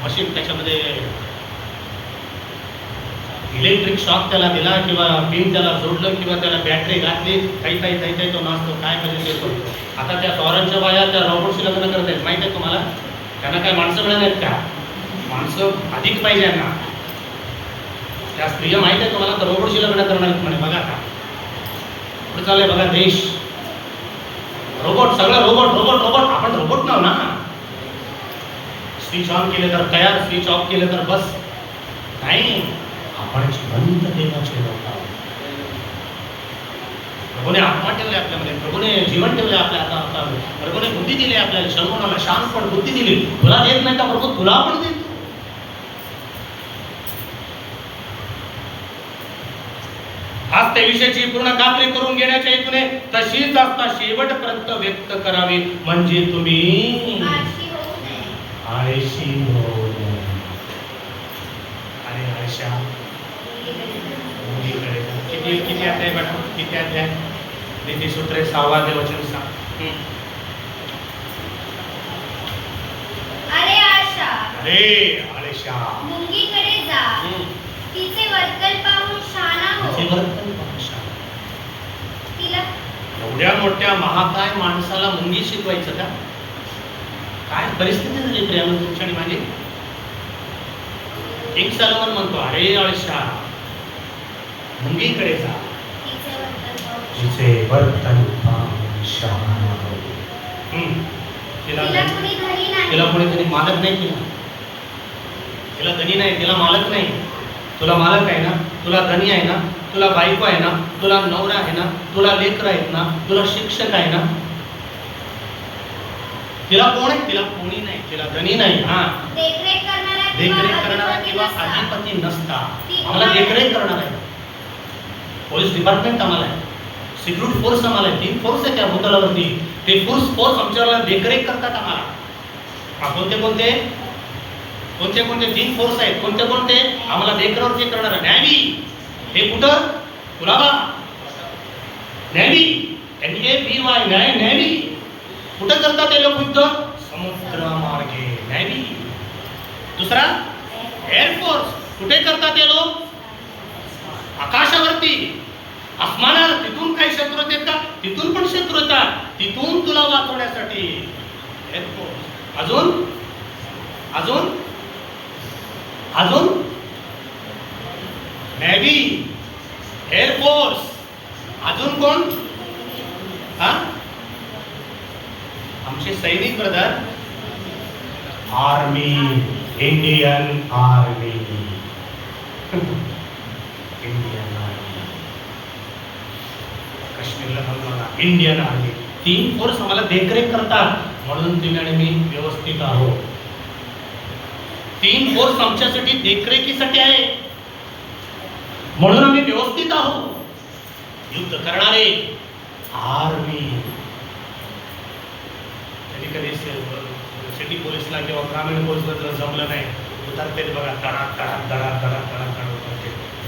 मशीन त्याच्यामध्ये इलेक्ट्रिक शॉक त्याला दिला किंवा पिन त्याला जोडलं किंवा त्याला बॅटरी घातली, काही तो नाचतो, काय म्हणजे देतो. आता त्या फॉरेनच्या बाया त्या रोबोटशी लग्न करत आहेत, माहिती आहे तुम्हाला. त्यांना काय माणसं मिळाले आहेत का? माणसं अधिक पाहिजे ना. त्या स्त्रिया माहिती आहे तुम्हाला, तर रोबोटशी लग्न करणार आहेत म्हणे. बघा का पुढे चाललंय बघा देश. रोबोट, सगळं रोबोट रोबोट रोबोट. आपण रोबोट नाव ना. स्विच ऑन केले तर तयार, स्विच ऑफ केले तर बस. नाही, आपण जिवंत देवाचे लोक आहोत. प्रभूने आत्मा ठेवले आपल्यामध्ये, प्रभूने जीवन ठेवले आपल्या हातात, प्रभूने बुद्धी दिली आपल्याला, शंभराला शांतपण बुद्धी दिली. तुला देत नाही का प्रभू? तुला पण देतो. आज त्या विषयाची पूर्ण खात्री करून घेण्याच्या हेतूने तशीच आस्था शेवटपर्यंत व्यक्त करावी, म्हणजे तुम्ही आळशी होऊ नये. आणि आळशा मुलीकडे किती अध्याय बेटा, किती अध्याय? नीतिसूत्रे 6वा वचन सांग. अरे आळशा, मुंगीकडे जा, तिचे वर्तन पाहून शाना हो. एवढ्या मोठ्या त्या महाकाय माणसाला मुंगी शिकवायचं का? काय परिस्थिती झाली प्रियानं तुमची आणि माझी? एक सलमान म्हणतो, अरे अळशा मुंगीकडे जा, तिचे वर्तन पाहून शहाणा हो. तिला कोणीतरी मालक नाही, तिला धनी नाही, तिला मालक नाही. तुला मालक आहे ना, तुला धनी आहे ना, तुला बायको आहे ना, तुला नवरा आहे ना, तुला लेकर आहेत ना, तुला शिक्षक आहे ना. तिला कोण आहे? तिला कोणी नाही, तिला धनी नाही. हा, देखरेख करणारा किंवा अधिपती नसता. आम्हाला देखरेख करणार आहे. पोलीस डिपार्टमेंट आम्हाला आहे, सिक्युरिटी फोर्स आम्हाला आहे, 3 फोर्स आहे त्या भूतलावरती. ते फोर्स आमच्यावर देखरेख करतात आम्हाला. कोणते कोणते 3 फोर्स आहेत. कोणते आम्हाला देखरेख करणार. नॅव्ही, हे कुठं? Colaba Navy, NAVY Navy. कुठं करतात ते लोक युद्ध? समुद्र मार्गे नॅव्ही. दुसरा एअरफोर्स. कुठे करतात ते लोक? आकाशावरती, आसमानात. तिथून काही शत्रू येतात का? तिथून पण शत्रू येतात. तिथून तुला वाचवण्यासाठी एअरफोर्स. अजून अजून अजून नॅव्ही, एअरफोर्स. अजून कोण? हा, आमचे सैनिक brother, army, Indian army. Indian army, काश्मीरला मला इंडियन आर्मी. 3 फोर्स आम्हाला देखरेख करतात. म्हणून तुम्ही आणि मी व्यवस्थित आहोत. 3 फोर्स आमच्यासाठी देखरेखीसाठी आहे, म्हणून आम्ही व्यवस्थित आहोत. युद्ध करणारे आर्मी. कधी कधी सिटी पोलीसला किंवा ग्रामीण पोलीसला जर जमलं नाही, उतरते बघा, तडाक तडाक तडाक तडाक तडाक तडाक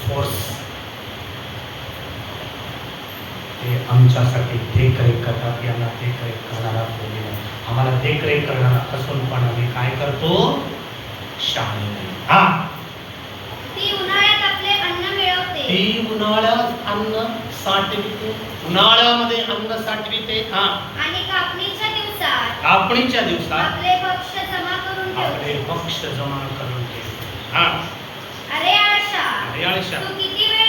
फोर्स. ते आमच्यासाठी देखरेख करतात. यांना देखरेख करणारा कोणी नाही. आम्हाला देखरेख करणारा असून पण आम्ही काय करतो? शहाणे नाही. हा, ती उन्हाळ्यात आपले अन्न मिळवते. ती उन्हाळ्यात अन्न साठविते. उन्हाळ्यामध्ये अन्न साठविते. हा, आणि कापणीच्या दिवसात आपले भक्ष्य जमा करून ठेवते. हा, अरे आळशा, तू किती वेळ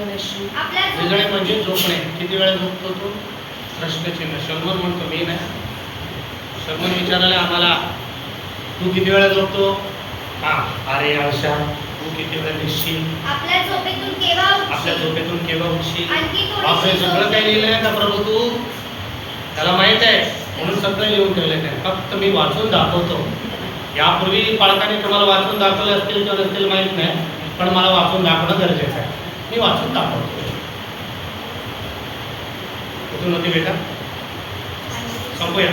निसशील? निजणे म्हणजे झोपणे. किती वेळ झोपतो तू? प्रश्नचिन्ह. शर्मन म्हणतो, मी नाही. शर्मन विचारायला आम्हाला, तू किती वेळा झोपतो? हा, अरे आळशा, तू किती वेळा निसशील? आपल्या झोपेतून केव्हा उठशील? आपले सगळं काही लिहिलंय का प्रभू तू? त्याला माहित आहे, म्हणून सगळं लिहून ठेवलंय. नाही, फक्त मी वाचून दाखवतो. यापूर्वी पालकांनी तुम्हाला वाचून दाखवले असतील किंवा नसतील माहित नाही, पण मला वाचून दाखवणं गरजेचं आहे. मी वाचून दाखवतो. कुठून होती बेटा? संपूया.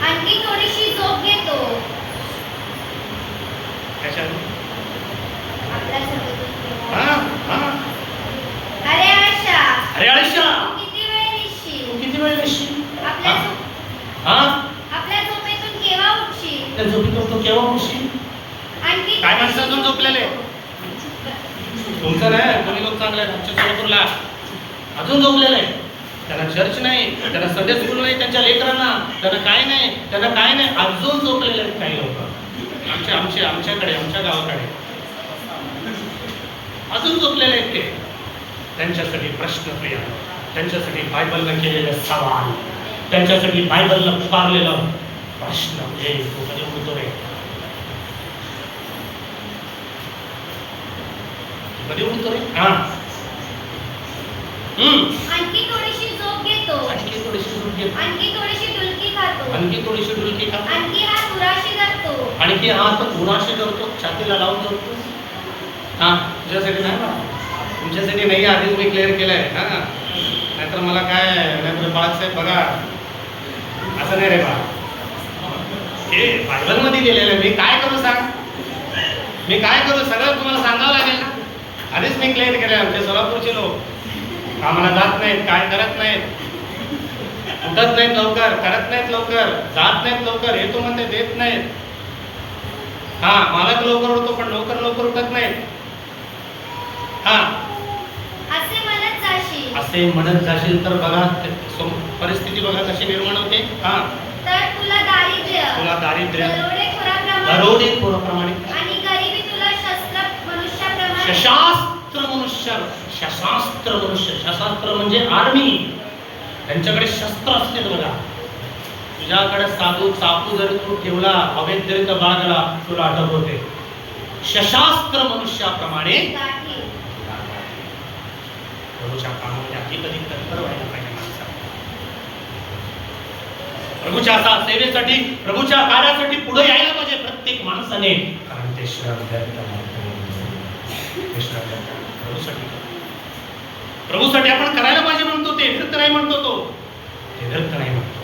आणखी थोडीशी झोप घेतो. कशाने? आपल्या झोपेतून केव्हा? हा, अरे आळशा, अरे आळशा, तू किती वेळ निसशील? आपल्या झोपेतून केव्हा उठशील? त्या झोपेतून तू केव्हा उठशील? आणखी काय माणसं अजून झोपलेले? तुमचं नाही, कोणी लोक चांगले आहेत आमच्या सोलापूरला. अजून झोपलेले. त्यांना चर्च नाही, त्यांना संडे स्कूल नाही, त्यांच्या लेकरांना त्यांना काय नाही, अजून झोपलेले आहेत काही लोक. आमच्याकडे, आमच्या गावाकडे अजून झोपलेले आहेत ते. त्यांच्यासाठी प्रश्न प्रिय, त्यांच्यासाठी बायबलनं केलेले सवाल, त्यांच्यासाठी बायबलनं पुकारलेला प्रश्न. हे तो कधी उठतो रे? कधी उठतो रे? हा, आणखी थोडीशी झोप घेतो. आणखी थोडीशी डुलकी खातो. आणखी हात उराशी करतो. छातीला लावून झोपतो. हा, तुझ्यासाठी नाही बा, तुमच्यासाठी नाही. आधीच मी क्लिअर केलंय. हा, नाहीतर मला काय, नाहीतर बाळासाहेब बघा असं नाही रे बा. हे बायबलमध्ये लिहिलेलं आहे. मी काय करू सांग? सगळं तुम्हाला सांगावं लागेल ना. आधीच मी क्लिअर केलंय. आमचे सोलापूरचे लोक आम्हाला जात नाहीत, काय करत नाहीत, उठत नाहीत लवकर, करत नाहीत लवकर, जात नाहीत लवकर, येतो म्हणते देत नाहीत. हा, मालक लवकर उठतो पण लवकर उठत नाहीत. हा, असे असे म्हणत जाशील तर बघा परिस्थिती बघा कशी निर्माण होते. हा, तर तुला दारिद्र्य दरोडेखोराप्रमाणे आणि गरिबी तुला शस्त्र मनुष्य. शस्त्र म्हणजे आर्मी. त्यांच्याकडे शस्त्र असते बघा. तुझ्याकडे साधू चाकू जरी तू ठेवला अवैधरित्या बाळगला तुला अटक होते. शस्त्र मनुष्याप्रमाणे प्रभूच्या कामामध्ये अगदी कधी तत्पर व्हायला पाहिजे माणसाला. प्रभूच्या सेवेसाठी प्रभूच्या कार्यासाठी पुढे यायला पाहिजे प्रत्येक माणसाने. कारण ते श्रम प्रभूसाठी आपण करायला पाहिजे म्हणतो. ते व्यर्थ नाही म्हणतो. ते व्यर्थ नाही म्हणतो.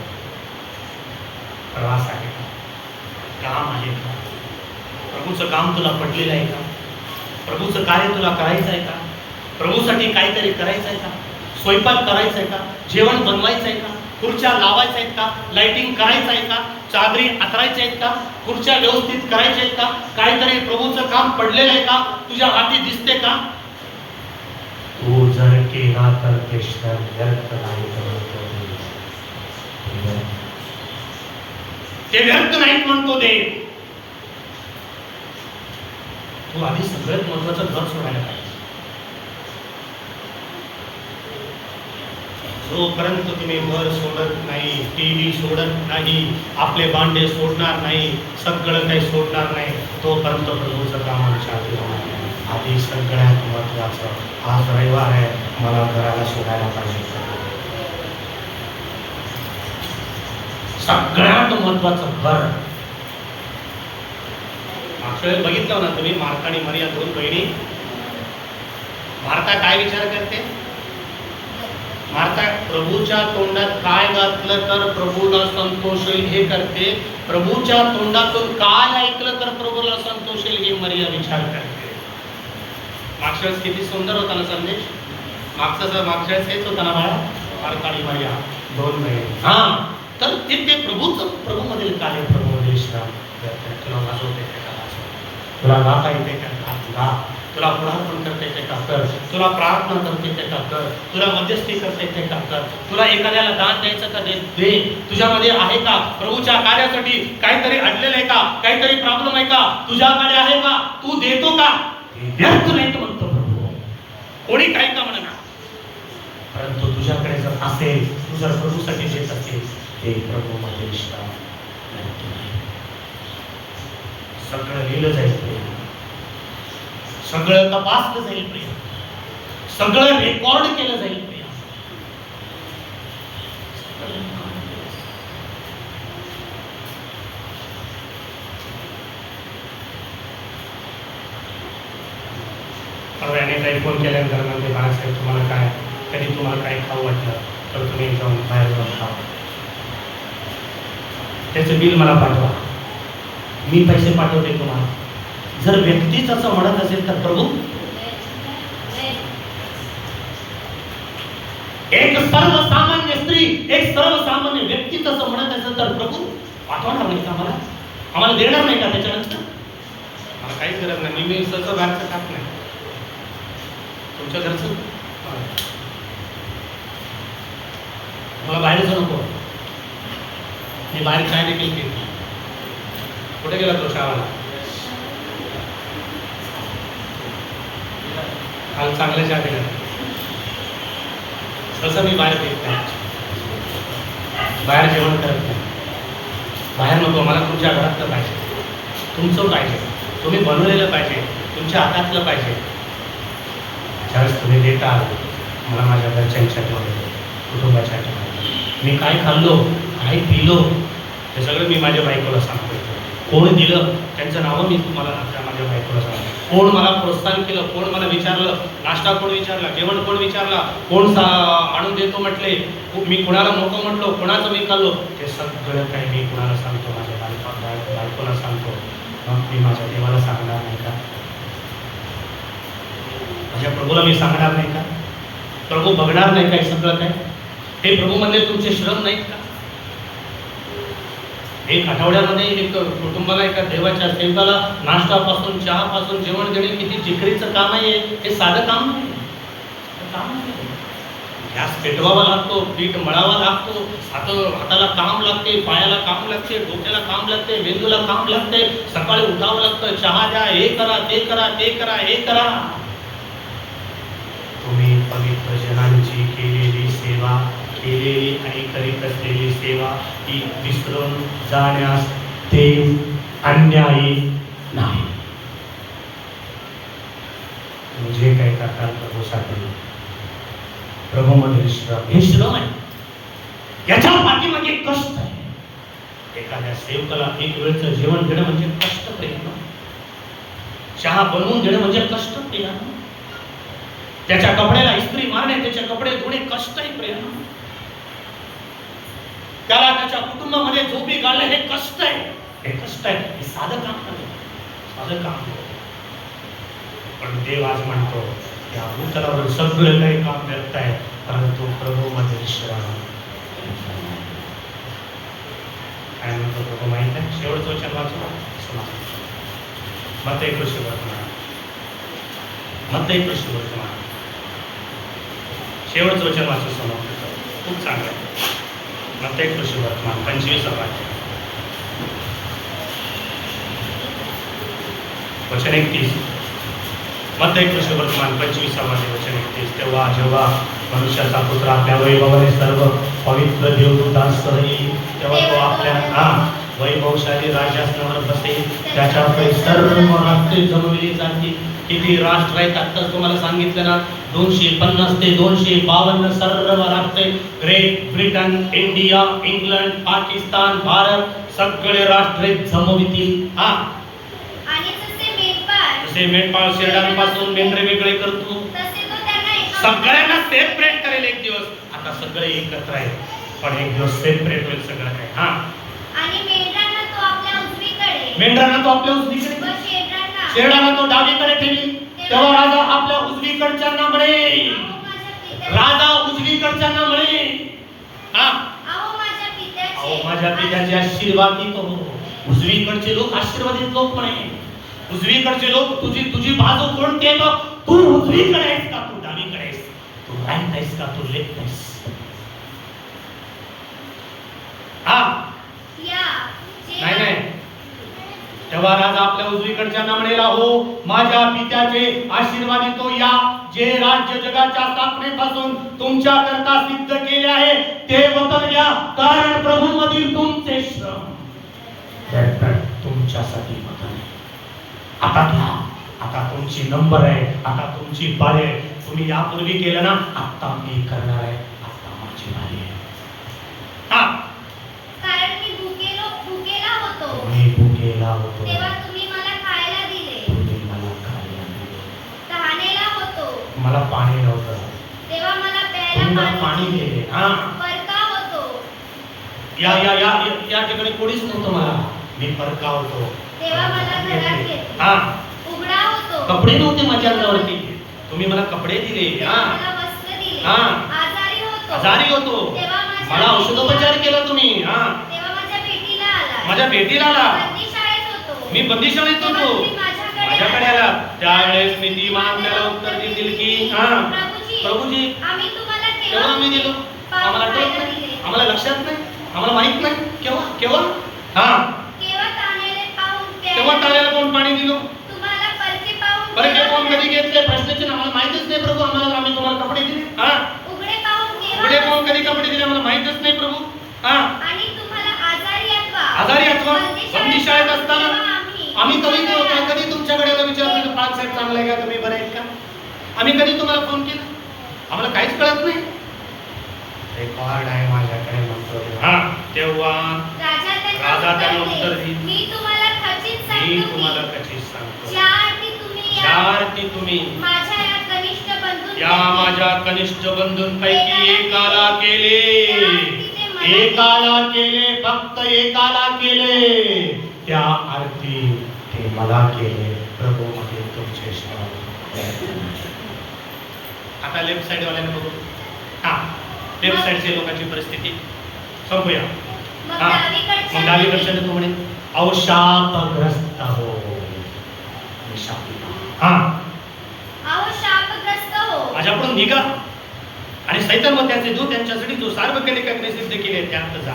प्रवास आहे का? काम आहे का? प्रभूचं काम तुला पडलेलं आहे का? प्रभूचं कार्य तुला करायचं आहे का? प्रभूसाठी काहीतरी करायचं आहे का? स्वयंपाक करायचा आहे का? जेवण बनवायचं आहे का? खुर्च्या लावायच्या आहेत का? लाइटिंग करायचं आहे का? चादरी आतरायच्या आहेत का? खुर्च्या व्यवस्थित करायच्या आहेत का? काहीतरी प्रभूचं काम पडलेलं आहे का? तुझ्या हाती दिसते का? तू जर केला तर व्यर्थ नाही. ते व्यर्थ नाहीत म्हणतो देव. तू आधी सगळ्यात महत्वाचं घर सोडायला पाहिजे. जोपर्यंत तुम्ही घर सोडत नाही, टीव्ही सोडत नाही, आपले भांडे सोडणार नाही, सगळं काही सोडणार नाही, तोपर्यंत प्रभूचं काम आमच्या आधी सगळ्यात महत्वाचं. आज रविवार आहे, मला घराला सोडायला पाहिजे. सगळ्यात महत्वाचं घर. मागच्या वेळेस बघितलं ना तुम्ही, मार्था आणि मरिया दोन बहिणी. मार्था काय विचार करते? मार्था प्रभूच्या तोंडात काय घातलं तर प्रभूला संतोष होईल हे करते. प्रभूच्या तोंडातून काय ऐकलं तर प्रभूला संतोष होईल हे मरिया विचार करते. मागच्या वेळेस किती सुंदर होता ना संदेश. मागच्या वेळेस हेच होता ना बाळा, मार्था आणि मरिया दोन बहिणी. हा, तर ते प्रभूमधील कार्य, प्रभूमधील श्रम. तुला वाजवते का? तुला गाता येते का? गा. तुला पुढारपण करता येते का? कर. तुला प्रार्थना करता येते का? कर. तुला मध्यस्थी करता येते का? कर. तुला एखाद्याला दान द्यायचं का? दे. तुझ्यामध्ये आहे का? प्रभूच्या कार्यासाठी काहीतरी अडलेलं आहे का? काहीतरी प्रॉब्लेम आहे का? तुझ्याकडे आहे का? तू देतो का? व्यर्थ नाही म्हणतो प्रभू. कोणी काही का म्हणा, परंतु तुझ्याकडे जर असेल, तू जर प्रभूसाठी देत असेल, ते प्रभूमध्ये श्रम. सगळं लिहिलं जाईल प्रिय, सगळं तपासलं जाईल प्रिय, सगळं रेकॉर्ड केलं जाईल प्रिय. परवाने काही फोन केल्यानंतर म्हणजे बाळासाहेब तुम्हाला काय, कधी तुम्हाला काही खाऊ वाटलं तर तुम्ही जाऊन बाहेर जाऊन खावा, त्याचं बिल मला पाठवा, मी पैसे पाठवते तुम्हाला. जर व्यक्तीच असं म्हणत असेल तर प्रभू, एक सर्वसामान्य स्त्री, एक सर्वसामान्य व्यक्ती तसं म्हणत असेल तर प्रभू पाठवणार नाही का आम्हाला देणार नाही का? त्याच्यानंतर मला काहीच गरज नाही, मी सहज बाहेरचं खात नाही, तुमच्या घरचं मला बाहेरचं नको, मी बाहेर चाय देखील पित. कुठे गेला तो शाळाला? काल चांगल्या चहा दिला, तसं मी बाहेर पित नाही, बाहेर जेवण करत नाही, बाहेर नको, मला तुमच्या घरातलं पाहिजे, तुमचं पाहिजे, तुम्ही बनवलेलं पाहिजे, तुमच्या हातातलं पाहिजे. ज्यावेळेस तुम्ही देता मला माझ्या घरच्यांच्या ठेवलं, कुटुंबाच्या ठेवलं, मी काय खाल्लो, काय पिलो, हे सगळं मी माझ्या बायकोला सांगतो. कोण दिलं त्यांचं नावं मी तुम्हाला माझ्या बायकोला सांगतो. कोण मला प्रोत्साहन केलं, कोण मला विचारलं, नाश्ता कोण विचारला, जेवण कोण विचारला, कोण आणून देतो म्हटले, मी कुणाला नको म्हटलो, कोणाचं मी खाल्लो, ते सगळं काही मी कुणाला सांगतो, माझ्या बायकोला सांगतो. मग मी माझ्या देवाला सांगणार नाही का? माझ्या प्रभूला मी सांगणार नाही का? प्रभू बघणार नाही काय सगळं काय? हे प्रभूमध्ये तुमचे श्रम नाहीत का? एक आठवड्यामध्ये एक कुटुंबाला, एका देवाच्या सेवकाला नाश्तापासून चहापासून जेवण देणे किती जिकरीचं काम आहे. हे साधं काम नाही. गॅस पेटवावा लागतो, पीठ मळावा लागतो, हाताला काम लागते, पायाला काम लागते, डोक्याला काम लागते, मेंदूला काम लागते, सकाळी उठावं लागतं, चहा द्या, हे करा, ते करा, ते करा, हे करा. तुम्ही पवित्र जनांची केलेली सेवा, केलेली आणि करीत असलेली सेवा ही विसरून जाण्यास देव अन्यायी नाही. जे काही करतात प्रभूसाठी, प्रभूमध्ये श्रम, हे श्रम आहे. याच्या पाठीमागे कष्ट आहे. एखाद्या सेवकाला एक वेळचं जेवण देणं म्हणजे कष्ट प्रियानो. चहा बनवून देणं म्हणजे कष्ट प्रियानो. त्याच्या कपड्याला इस्त्री मारणे, त्याचे कपडे धुणे कष्ट आहे प्रियानो. त्याला त्याच्या कुटुंबामध्ये झोपी काढणे हे कष्ट आहे. हे कष्ट आहे. हे साधं काम नाही, साधं काम नाही. पण देव आज म्हणतो या भूतलावर सगळं काही काम व्यक्त आहे, परंतु प्रभूमध्ये विश्राम. काय म्हणतो प्रभू माहित आहे? शेवटचं वचन वाचू. मत्तई कृष्णवर्तमान, मत्तई कृष्णवर्तमान शेवटचं वचन वाचू. समाप्त करू. खूप चांगलं आहे. मत्तई कृष्णवर्तमान 25 वाक्य वचन 31. मत्तई कृष्णवर्तमान 25 वचन 31. तेव्हा जेव्हा मनुष्याचा पुत्र आपल्या वैभवाने सर्व पवित्र देवदूतांसह येईल, तेव्हा तो आपल्या वैभवशाली राजासनावर बसेल. त्याच्यावर सर्व राष्ट्रे जमविली जातील. किती राष्ट्र आहेत आत्ताच तुम्हाला सांगितलं ना, 250 ते 252 सर्व राष्ट्रे, great Britain, India, England, Pakistan, Bharat सगळे राष्ट्रे जमवितील. जसे मेंढपाळ शेरडांपासून मेंढरे वेगळे करतो, सगळ्यांना सेपरेट करेल एक दिवस. आता सगळे एकत्र आहेत, पण एक दिवस सेपरेट होईल सगळं काय. आणि मेंढरांना तो आपल्या उजवीकडे, मेंढरांना तो आपल्या उजवीकडे, शेरडांना तो डावीकडे ठेवी. तेव्हा राजा आपल्या उजवीकडच्यांना म्हणे, राजा उजवीकडच्यांना म्हणे, अहो माझ्या पित्याचे आशीर्वादित हो. उजवीकडचे लोक आशीर्वादित लोक म्हणे. उजवीकडचे लोक तुझी बाजू कोणती आहे? तू उजवीकडे आहेस का तू डावीकडे आहेस? तू राईट आहेस का तू लेफ्ट आहेस? नाही. तेव्हा राजा आपल्या उजवीकडच्यांना म्हणेल, हो माझ्या पित्याचे आशीर्वादित हो, या जे राज्य जगाच्या स्थापनेपासून तुमच्या करता सिद्ध केले आहे ते वचन घ्या, कारण प्रभूमधील तुमचे श्रम तुमच्यासाठी वचन आहे. आता घ्या. आता तुमची नंबर आहे. आता तुमची बारी आहे. तुम्ही यापूर्वी केलं ना, आता मी करणार आहे. आता माझी बारी आहे. कारण मी भुकेला होतो, मी भुकेला होतो, तेव्हा तुम्ही मला खायला दिले. तुम्ही मला खायला दिले. तहानेला होतो, मला पाणी नव्हतं, तेव्हा मला प्यायला पाणी दिले. परका होतो, या ठिकाणी कोणीच नव्हतं, मला मी परका होतो, तेव्हा मला घरात घेतले. उघडा होतो, कपडे नव्हते माझ्या अंगावरती, तुम्ही मला कपडे दिले. मला वस्त्र दिले. आजारी होतो, तेव्हा मला औषधोपचार केला तुम्ही. तेव्हा माझ्या भेटीला आला. बंदीशाळेत होतो, मी बंदीशाळेत होतो, माझ्याकडे आला. त्यावेळेस मी ती त्याला उत्तर देतील की प्रभूजी आम्ही तुम्हाला केव्हा आम्ही दिलो? आम्हाला आठवत नाही, आम्हाला लक्षात नाही, आम्हाला माहित नाही. केव्हा केव्हा तेव्हा ताऱ्याला कोण पाणी दिलो? तुम्हाला परके कोण कधी घेतले? प्रश्नाचे आम्हाला माहितच नाही प्रभू. आम्ही तुम्हाला कपडे दिले. उघडे पाहून कधी कपडे दिले आम्हाला माहितच नाही प्रभू. आणि तुम्हाला आजारी अथवा बंदीशाळेत असताना आम्ही कधी तुमच्याकडे विचारलं, पाच साहेब चांगला आहे का, तुम्ही बरे आहेत का? आम्ही कधी तुम्हाला फोन केला? आम्हाला काहीच कळत नाही. रेकॉर्ड आहे माझ्याकडे म्हणतो. तेव्हा राजा त्याला उत्तर देईल, मी तुम्हाला खचित सांगतो, ज्याअर्थी तुम्ही या माझ्या कनिष्ठ बंधूंपैकी एकाला केले, फक्त एकाला केले, त्या अर्थी ते मला केले. प्रभू मध्ये तुमचे श्रम. आता लेफ्ट साइड वाल्याने बघू. लेफ्ट साइडच्या लोकांची परिस्थिती संपूया. मग डावीकडच्याने तो म्हणे, शापग्रस्त हो. शापग्रस्त हो, माझ्याकडून निघा. आणि सैतान व त्याचे दूत त्यांच्यासाठी जो सार्वजनिक अग्नी सिद्ध केले त्यात जा.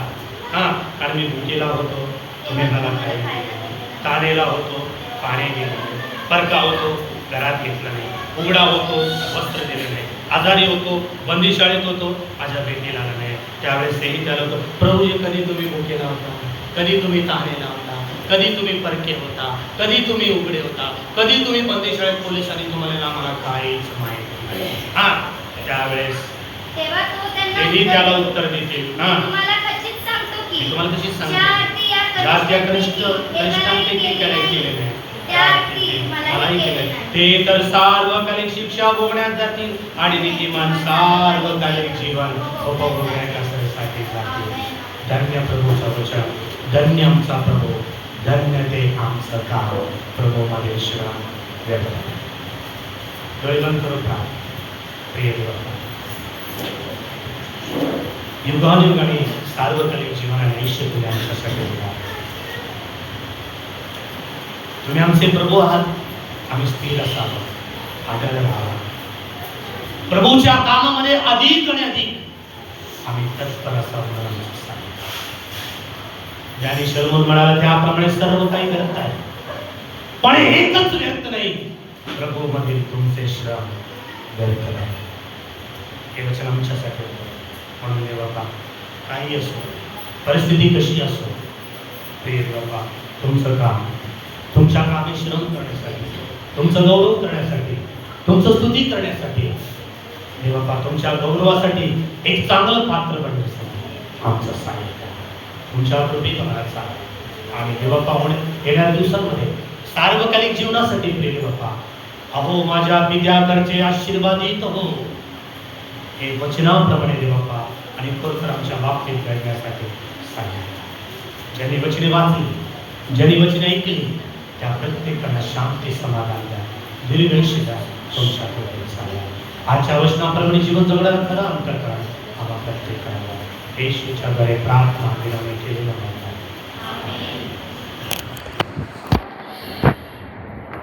कारण मी भुकेला होतो तुम्ही मला खायला, तानेला होतो पाणी दिलं, परका होतो घरात घेतलं नाही, उघडा होतो वस्त्र दिले नाही, आजारी होतो बंदीशाळेत होतो माझ्या भेटीला आला नाही. त्यावेळेस तेही त्याला होतं, प्रभू कधी तुम्ही भुकेला होता, कधी तुम्ही तानेला होता, कधी तुम्ही परके होता, कधी तुम्ही उघडे होता, कधी तुम्ही बंदीशाळेत पोलिसांनी तुम्हाला आम्हाला काहीच माहिती नाही. त्यावेळेस तेव्हा तो तेही त्याला उत्तर देतील. तुम्हाला खचित सांगतो की मी तुम्हाला कशीच सांगतो, ज्या ज्या कनिष्ठांपैकी त्याने केले नाही त्या अर्थी मलाही केले. ते तर सार्वकालिक शिक्षा भोगण्यात जातील आणि नीतिमान सार्वकालिक जीवन उपभोगण्यासाठी जातील. धन्य प्रभूचा वचन, धन्य आमचा प्रभू, धन्य ते आमचं काम. प्रभू मध्ये श्राम व्यक्त डोळे बंद करू का. प्रिय देवा, युगानुयुगाने सार्वकालिक जीवनाने आयुष्य तुम्ही आमच्यासाठी दिला. तुम्ही आमचे प्रभू आहात, आम्ही स्थिर असावं, आदर राहावा, प्रभूच्या कामामध्ये अधिक आणि अधिक आम्ही तत्पर असावं म्हणून आमचं सांगितलं. ज्याने शर्मून म्हणाला त्याप्रमाणे सर्व काही करत आहे, पण एकच व्यक्त नाही, प्रभू मधील तुमचे श्रम व्यर्थ नाही. हे वचन आमच्यासाठी होतं. म्हणून देव बाबा, काही असो, परिस्थिती कशी असो, प्रिय बाबा, तुमचं काम, तुमच्या कामी श्रम करण्यासाठी, तुमचं गौरव करण्यासाठी, तुमचं स्तुती करण्यासाठी, देव बाबा, तुमच्या गौरवासाठी एक चांगलं पात्र बनण्यासाठी आमचं साहित्य तुमच्या कृपेत मला चालेल. आणि देव बाबा, येणाऱ्या दिवसांमध्ये सार्वकालिक जीवनासाठी प्रिय बाबा, अहो माझ्या पित्याकडचे आशीर्वादित हो, हे वचनाप्रमाणे देव बाबा आणि खरोखर आमच्या बाबतीत घडण्यासाठी सांगितलं. ज्यांनी वचने वाचली, ज्यांनी वचने ऐकली, त्या प्रत्येकाला शांती समाधान द्या, दीर्घायुष्य द्या. तुमच्या कृपेत सांगा. आजच्या वचनाप्रमाणे जीवन जगणारा खरं अंतःकरण आम्हा प्रत्येकाला येशूच्या द्वारे प्रार्थना विनम्र केलेलं म्हणतात.